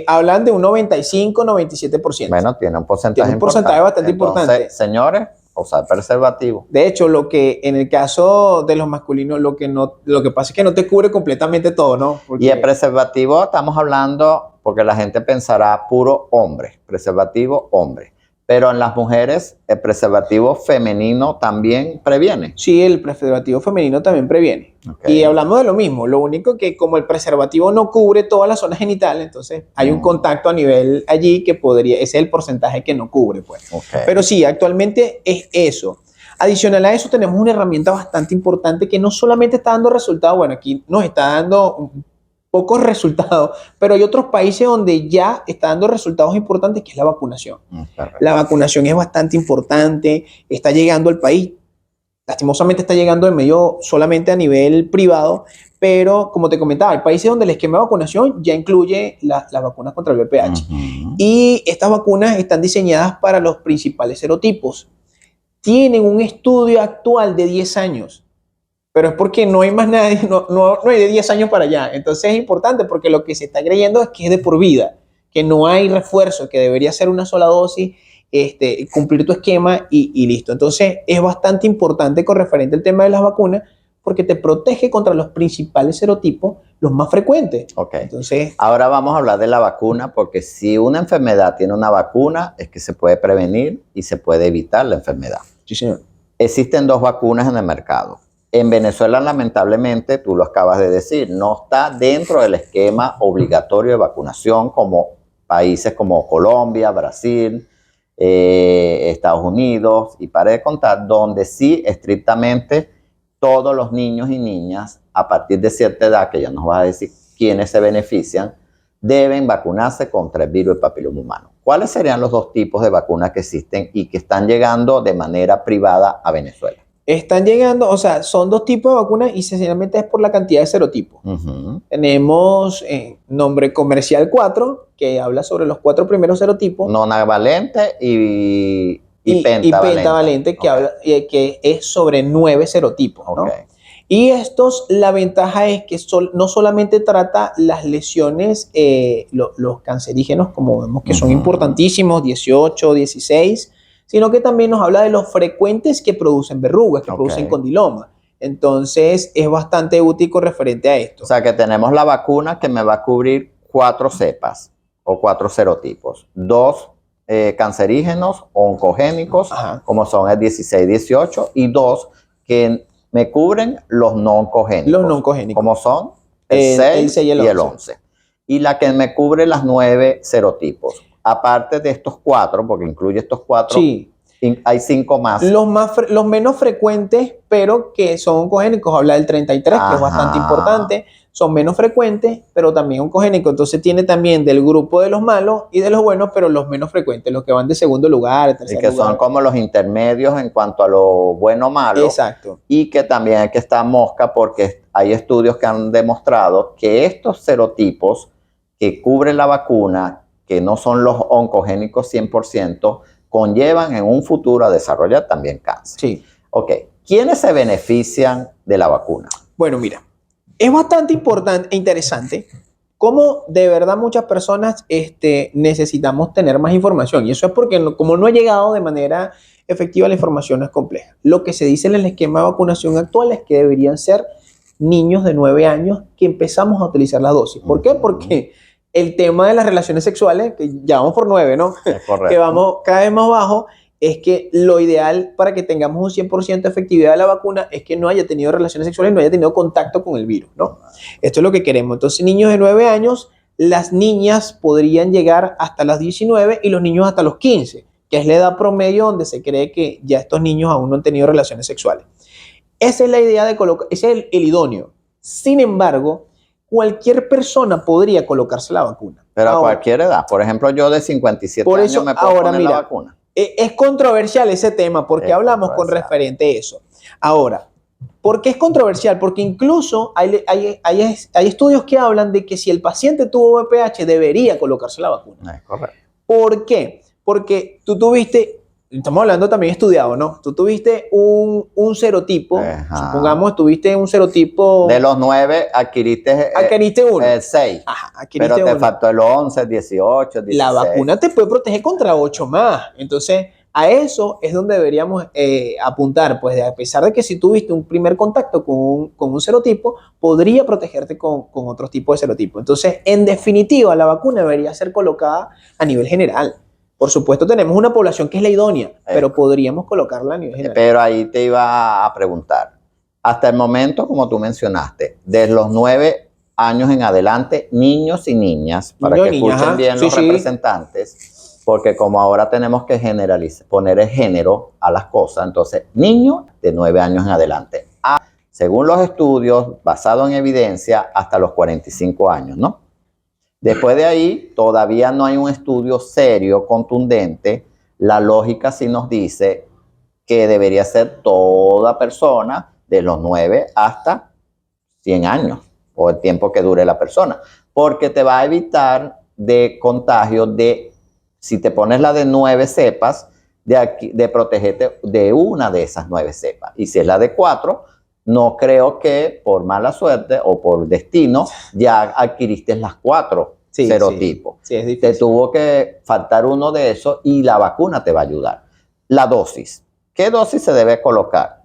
hablan de un 95-97%. Bueno, tiene un porcentaje bastante Entonces, importante. Señores, usar preservativo. De hecho, lo que en el caso de los masculinos, lo que pasa es que no te cubre completamente todo, ¿no? Porque Y el preservativo, estamos hablando, porque la gente pensará puro hombre, preservativo hombre. Pero en las mujeres, el preservativo femenino también previene. sí, el preservativo femenino también previene. Okay. Y hablamos de lo mismo. Lo único que como el preservativo no cubre todas las zonas genitales, entonces hay un contacto a nivel allí que ese es el porcentaje que no cubre, pues. Okay. Pero sí, actualmente es eso. Adicional a eso, tenemos una herramienta bastante importante que no solamente está dando resultados, bueno, aquí nos está dando pocos resultados, pero hay otros países donde ya está dando resultados importantes, que es la vacunación. Correcto. La vacunación es bastante importante, está llegando al país. Lastimosamente está llegando en medio solamente a nivel privado, pero como te comentaba, hay países donde el esquema de vacunación ya incluye las vacunas contra el VPH. Y estas vacunas están diseñadas para los principales serotipos. Tienen un estudio actual de 10 años, pero es porque no hay más nadie, no hay de 10 años para allá. Entonces es importante porque lo que se está creyendo es que es de por vida, que no hay refuerzo, que debería ser una sola dosis, cumplir tu esquema y listo. Entonces es bastante importante con referente al tema de las vacunas porque te protege contra los principales serotipos, los más frecuentes. Ok. Entonces, ahora vamos a hablar de la vacuna, porque si una enfermedad tiene una vacuna, es que se puede prevenir y se puede evitar la enfermedad. sí, señor. Existen 2 vacunas en el mercado. En Venezuela, lamentablemente, tú lo acabas de decir, no está dentro del esquema obligatorio de vacunación como países como Colombia, Brasil, Estados Unidos, y para de contar, donde sí estrictamente todos los niños y niñas a partir de cierta edad, que ya nos vas a decir quiénes se benefician, deben vacunarse contra el virus del papiloma humano. ¿Cuáles serían los 2 tipos de vacunas que existen y que están llegando de manera privada a Venezuela? Están llegando, o sea, son 2 tipos de vacunas y sencillamente es por la cantidad de serotipos. Tenemos nombre comercial 4, que habla sobre los 4 primeros serotipos. Nonavalente y pentavalente. Que, habla, que es sobre 9 serotipos, ¿no? Y estos, la ventaja es que no solamente trata las lesiones, los cancerígenos, como vemos que son importantísimos, 18, 16, sino que también nos habla de los frecuentes que producen verrugas, que producen condiloma. Entonces, es bastante útil con referente a esto. O sea, que tenemos la vacuna que me va a cubrir 4 cepas o 4 serotipos. 2 cancerígenos o oncogénicos, como son el 16, 18, y 2 que me cubren los no oncogénicos. Los no oncogénicos. Como son el 6 y el 11. Y la que me cubre las 9 serotipos. Aparte de estos 4, porque incluye estos 4, sí, hay 5 más. Los menos frecuentes, pero que son oncogénicos, habla del 33, que es bastante importante. Son menos frecuentes, pero también oncogénicos. Entonces tiene también del grupo de los malos y de los buenos, pero los menos frecuentes, los que van de segundo lugar, tercer lugar. Y que son como los intermedios en cuanto a lo bueno o malo. Exacto. Y que también hay que estar mosca porque hay estudios que han demostrado que estos serotipos que cubren la vacuna, que no son los oncogénicos 100%, conllevan en un futuro a desarrollar también cáncer. Sí. Ok. ¿Quiénes se benefician de la vacuna? Bueno, mira, es bastante importante e interesante cómo de verdad muchas personas necesitamos tener más información. Y eso es porque como no ha llegado de manera efectiva, la información es compleja. Lo que se dice en el esquema de vacunación actual es que deberían ser niños de 9 años que empezamos a utilizar la dosis. ¿Por qué? Porque el tema de las relaciones sexuales, que ya vamos por 9, ¿no? Es correcto. Que vamos cada vez más bajo, es que lo ideal para que tengamos un 100% de efectividad de la vacuna es que no haya tenido relaciones sexuales, no haya tenido contacto con el virus, ¿no? Esto es lo que queremos. Entonces, niños de 9 años, las niñas podrían llegar hasta las 19 y los niños hasta los 15, que es la edad promedio donde se cree que ya estos niños aún no han tenido relaciones sexuales. Esa es la idea de colocar, ese es el idóneo. Sin embargo, cualquier persona podría colocarse la vacuna. Pero a cualquier edad. Por ejemplo, yo de 57 por eso, años me puedo ahora, poner mira, la vacuna. Es controversial ese tema porque hablamos con referente a eso. Ahora, ¿por qué es controversial? Porque incluso hay estudios que hablan de que si el paciente tuvo VPH debería colocarse la vacuna. Es correcto. ¿Por qué? Porque tú tuviste, estamos hablando también estudiado, ¿no? Tú tuviste un serotipo, supongamos tuviste un serotipo... De los 9 adquiriste uno. El 6. Ajá, adquiriste pero te uno. faltó el 11, el 18, el 16. La vacuna te puede proteger contra 8 más. Entonces, a eso es donde deberíamos apuntar. Pues a pesar de que si tuviste un primer contacto con un serotipo, podría protegerte con otros tipos de serotipo. Entonces, en definitiva, la vacuna debería ser colocada a nivel general. Por supuesto, tenemos una población que es la idónea, pero podríamos colocarla a nivel general. Pero ahí te iba a preguntar. Hasta el momento, como tú mencionaste, de los 9 años en adelante, niños y niñas, para que escuchen bien los representantes, porque como ahora tenemos que generalizar, poner el género a las cosas, entonces niños de 9 años en adelante. Según los estudios, basados en evidencia, hasta los 45 años, ¿no? Después de ahí, todavía no hay un estudio serio, contundente. La lógica sí nos dice que debería ser toda persona de los 9 hasta 100 años, o el tiempo que dure la persona, porque te va a evitar de contagio de, si te pones la de 9 cepas, de protegerte de una de esas 9 cepas. Y si es la de 4, no creo que por mala suerte o por destino ya adquiriste las 4 serotipos. Sí, es difícil. Te tuvo que faltar uno de esos y la vacuna te va a ayudar. La dosis. ¿Qué dosis se debe colocar?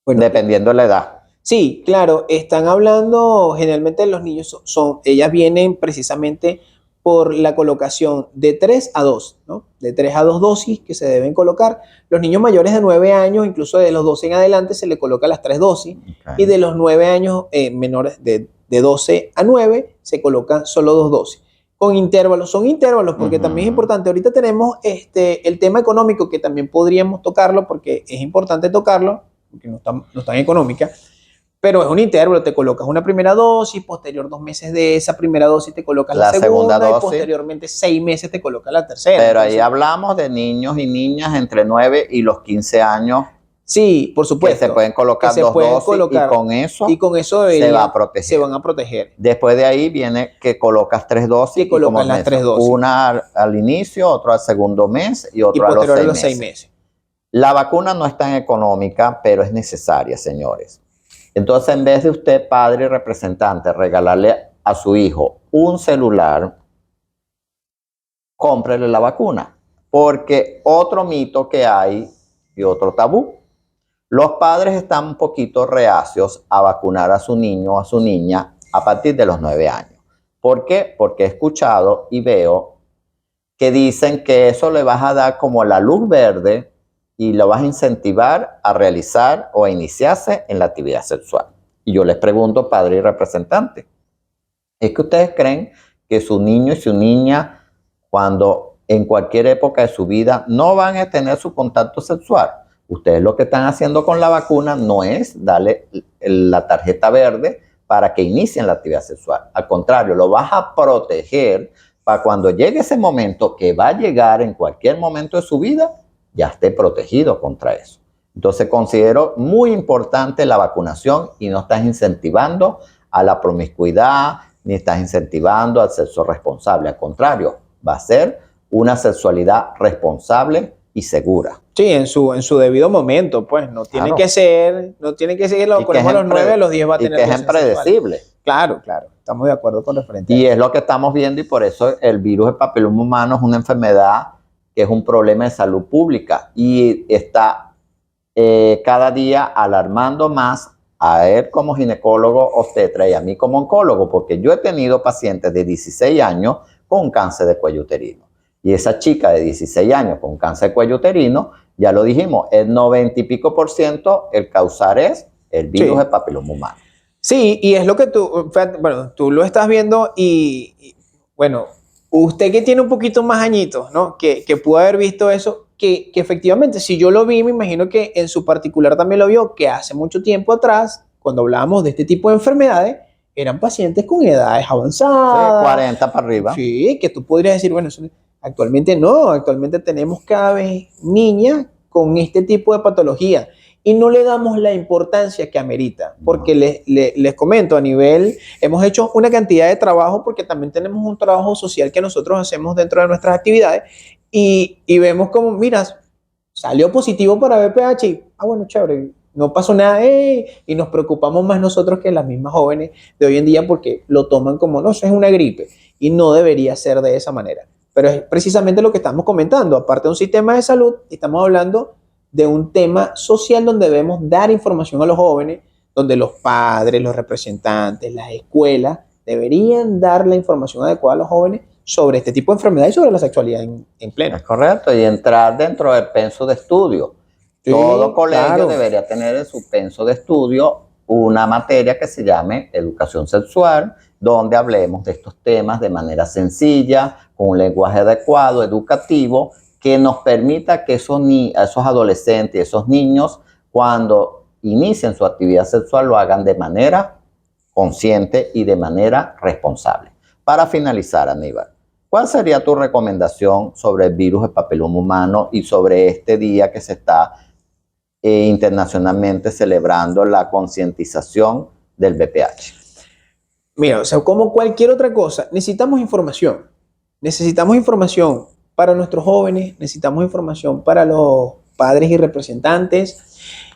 Bueno, dependiendo de la edad. sí, claro, están hablando generalmente los niños ellas vienen precisamente por la colocación de 3 a 2, ¿no? De 3 a 2 dosis que se deben colocar. Los niños mayores de 9 años, incluso de los 12 en adelante, se le coloca las 3 dosis. Okay. Y de los 9 años menores, de 12 a 9, se colocan solo 2 dosis. Con intervalos, son intervalos, porque también es importante. Ahorita tenemos el tema económico, que también podríamos tocarlo, porque es importante tocarlo, porque no es tan económica. Pero es un intervalo, te colocas una primera dosis, posterior 2 meses de esa primera dosis te colocas la segunda dosis, y posteriormente 6 meses te colocas la tercera. Pero entonces, ahí hablamos de niños y niñas entre 9 y los 15 años. Sí, por supuesto. Que se pueden colocar 2 dosis y con eso se va a proteger. Se van a proteger. Después de ahí viene que colocas 3 dosis. Y colocas las 3 dosis. Una al inicio, otra al segundo mes y otra a los 6 meses. La vacuna no es tan económica, pero es necesaria, señores. Entonces, en vez de usted, padre y representante, regalarle a su hijo un celular, cómprele la vacuna. Porque otro mito que hay y otro tabú. Los padres están un poquito reacios a vacunar a su niño o a su niña a partir de los 9 años. ¿Por qué? Porque he escuchado y veo que dicen que eso le vas a dar como la luz verde y lo vas a incentivar a realizar o a iniciarse en la actividad sexual. Y yo les pregunto, padre y representante, ¿es que ustedes creen que su niño y su niña, cuando en cualquier época de su vida, no van a tener su contacto sexual? Ustedes lo que están haciendo con la vacuna no es darle la tarjeta verde para que inicien la actividad sexual. Al contrario, lo vas a proteger para cuando llegue ese momento, que va a llegar en cualquier momento de su vida, ya esté protegido contra eso. Entonces considero muy importante la vacunación y no estás incentivando a la promiscuidad, ni estás incentivando al sexo responsable. Al contrario, va a ser una sexualidad responsable y segura. Sí, en su debido momento, pues no tiene que ser, lo ponemos a los 9, a los 10 va a tener. Y que es impredecible. Claro, estamos de acuerdo con referente. Y es lo que estamos viendo, y por eso el virus del papiloma humano es una enfermedad que es un problema de salud pública y está cada día alarmando más a él como ginecólogo obstetra y a mí como oncólogo, porque yo he tenido pacientes de 16 años con cáncer de cuello uterino. Y esa chica de 16 años con cáncer de cuello uterino, ya lo dijimos, el 90 y pico % el causar es el virus del papiloma humano. Sí, y es lo que tú lo estás viendo y bueno, usted que tiene un poquito más añitos, ¿no? Que pudo haber visto eso, que efectivamente, si yo lo vi, me imagino que en su particular también lo vio, que hace mucho tiempo atrás, cuando hablábamos de este tipo de enfermedades, eran pacientes con edades avanzadas. Sí, 40 para arriba. Sí, que tú podrías decir, bueno, actualmente no, actualmente tenemos cada vez niñas con este tipo de patología y no le damos la importancia que amerita, porque les comento, a nivel, hemos hecho una cantidad de trabajo, porque también tenemos un trabajo social que nosotros hacemos dentro de nuestras actividades y vemos como, mira, salió positivo para VPH y, bueno, chévere, no pasó nada, y nos preocupamos más nosotros que las mismas jóvenes de hoy en día, porque lo toman como, no, eso es una gripe y no debería ser de esa manera. Pero es precisamente lo que estamos comentando. Aparte de un sistema de salud, estamos hablando de un tema social donde debemos dar información a los jóvenes, donde los padres, los representantes, las escuelas deberían dar la información adecuada a los jóvenes sobre este tipo de enfermedades y sobre la sexualidad en pleno. Es correcto, y entrar dentro del penso de estudio. Sí, todo colegio debería tener en su penso de estudio una materia que se llame educación sexual donde hablemos de estos temas de manera sencilla, con un lenguaje adecuado, educativo, que nos permita que esos adolescentes, esos niños, cuando inicien su actividad sexual, lo hagan de manera consciente y de manera responsable. Para finalizar, Aníbal, ¿cuál sería tu recomendación sobre el virus del papiloma humano y sobre este día que se está internacionalmente celebrando la concientización del VPH? Mira, o sea, como cualquier otra cosa, necesitamos información. Necesitamos información para nuestros jóvenes, necesitamos información para los padres y representantes,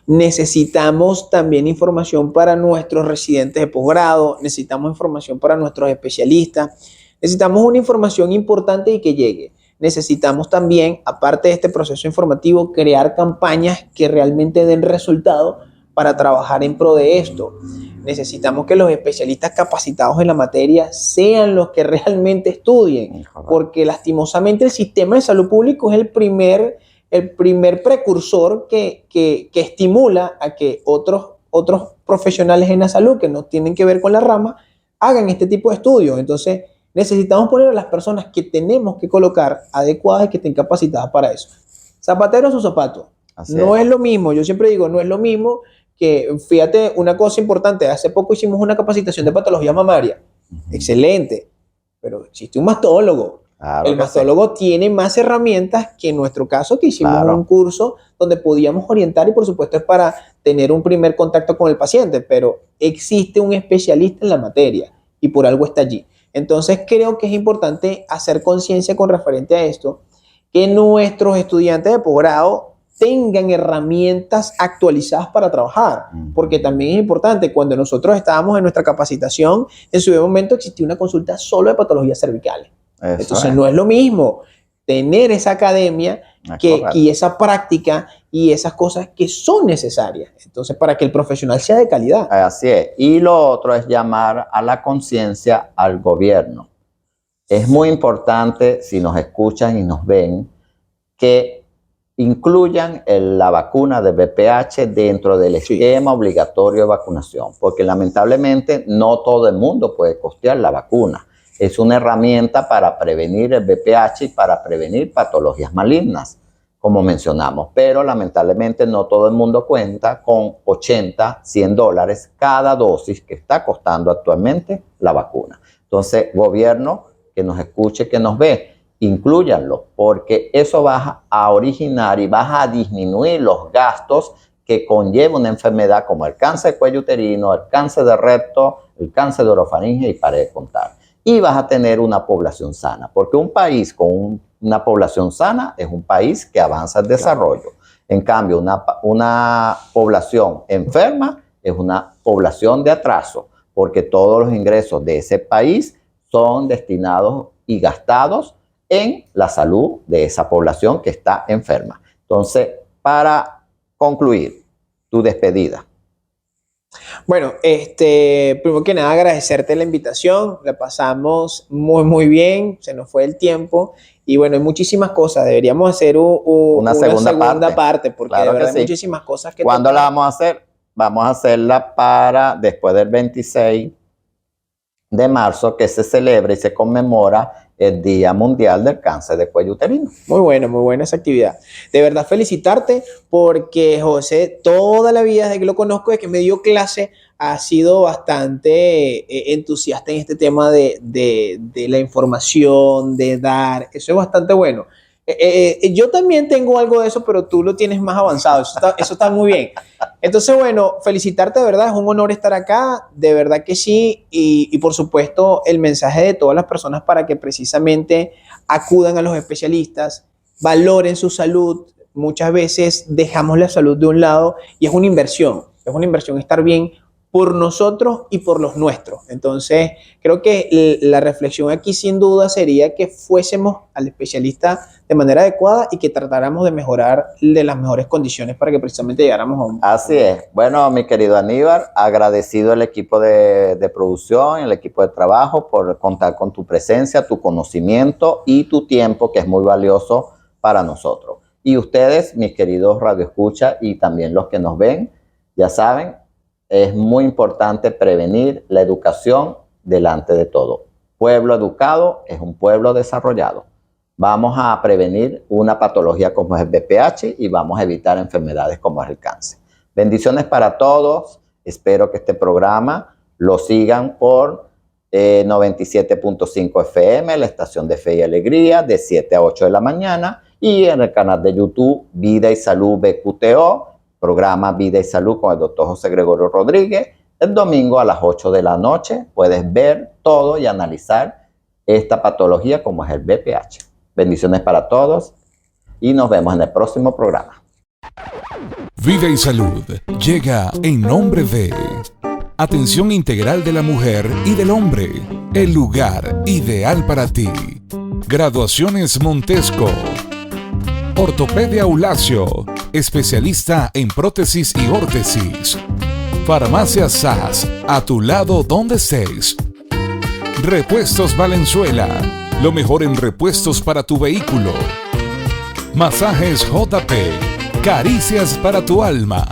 necesitamos también información para nuestros residentes de posgrado, necesitamos información para nuestros especialistas, necesitamos una información importante y que llegue. Necesitamos también, aparte de este proceso informativo, crear campañas que realmente den resultado para trabajar en pro de esto. Necesitamos que los especialistas capacitados en la materia sean los que realmente estudien, porque lastimosamente el sistema de salud público es el primer precursor que estimula a que otros profesionales en la salud que no tienen que ver con la rama hagan este tipo de estudios. Entonces, necesitamos poner a las personas que tenemos que colocar adecuadas y que estén capacitadas para eso. Zapatero a su zapato. No es lo mismo, yo siempre digo, no es lo mismo que, fíjate, una cosa importante, hace poco hicimos una capacitación de patología mamaria. Excelente, pero existe un mastólogo. Claro, el mastólogo tiene más herramientas que en nuestro caso, que hicimos un curso donde podíamos orientar y por supuesto es para tener un primer contacto con el paciente, pero existe un especialista en la materia y por algo está allí. Entonces creo que es importante hacer conciencia con referente a esto, que nuestros estudiantes de posgrado tengan herramientas actualizadas para trabajar, porque también es importante, cuando nosotros estábamos en nuestra capacitación, en su momento existía una consulta solo de patologías cervicales. Entonces no es lo mismo tener esa academia y esa práctica y esas cosas que son necesarias. Entonces, para que el profesional sea de calidad. Así es. Y lo otro es llamar a la conciencia al gobierno. Es muy importante, si nos escuchan y nos ven, que incluyan la vacuna de VPH dentro del esquema obligatorio de vacunación, porque lamentablemente no todo el mundo puede costear la vacuna. Es una herramienta para prevenir el VPH y para prevenir patologías malignas, como mencionamos. Pero lamentablemente no todo el mundo cuenta con 80, 100 dólares cada dosis que está costando actualmente la vacuna. Entonces, gobierno que nos escuche, que nos ve, inclúyanlo, porque eso va a originar y va a disminuir los gastos que conlleva una enfermedad como el cáncer de cuello uterino, el cáncer de recto, el cáncer de orofaringe y para de contar. Y vas a tener una población sana, porque un país con una población sana es un país que avanza el desarrollo. En cambio, una población enferma es una población de atraso, porque todos los ingresos de ese país son destinados y gastados en la salud de esa población que está enferma. Entonces, para concluir, tu despedida. Bueno, primero que nada agradecerte la invitación, la pasamos muy bien, se nos fue el tiempo y bueno, hay muchísimas cosas, deberíamos hacer una segunda parte porque claro, de verdad hay muchísimas cosas que ¿Cuándo la vamos a hacer? Vamos a hacerla para después del 26 de marzo, que se celebra y se conmemora el Día Mundial del Cáncer de Cuello Uterino. Muy buena esa actividad. De verdad felicitarte porque José, toda la vida desde que lo conozco, desde que me dio clase, ha sido bastante entusiasta en este tema de la información, de dar. Eso es bastante bueno. Yo también tengo algo de eso, pero tú lo tienes más avanzado. Eso está muy bien. Entonces, bueno, felicitarte, de verdad, es un honor estar acá, de verdad que sí, y por supuesto el mensaje de todas las personas para que precisamente acudan a los especialistas, valoren su salud. Muchas veces dejamos la salud de un lado y es una inversión estar bien por nosotros y por los nuestros. Entonces, creo que la reflexión aquí sin duda sería que fuésemos al especialista de manera adecuada y que tratáramos de mejorar de las mejores condiciones para que precisamente llegáramos a un... Así es. Bueno, mi querido Aníbal, agradecido al equipo de producción, el equipo de trabajo por contar con tu presencia, tu conocimiento y tu tiempo, que es muy valioso para nosotros. Y ustedes, mis queridos radioescuchas y también los que nos ven, ya saben, es muy importante prevenir. La educación delante de todo. Pueblo educado es un pueblo desarrollado. Vamos a prevenir una patología como es el VPH y vamos a evitar enfermedades como es el cáncer. Bendiciones para todos. Espero que este programa lo sigan por 97.5 FM, la estación de Fe y Alegría, de 7 a 8 de la mañana, y en el canal de YouTube Vida y Salud BQTO, programa Vida y Salud con el doctor José Gregorio Rodríguez. El domingo a las 8 de la noche puedes ver todo y analizar esta patología como es el VPH. Bendiciones para todos y nos vemos en el próximo programa. Vida y Salud llega en nombre de Atención Integral de la Mujer y del Hombre, el lugar ideal para ti. Graduaciones Montesco. Ortopedia Ulacio, especialista en prótesis y órtesis. Farmacia SAS, a tu lado donde estés. Repuestos Valenzuela, lo mejor en repuestos para tu vehículo. Masajes JP, caricias para tu alma.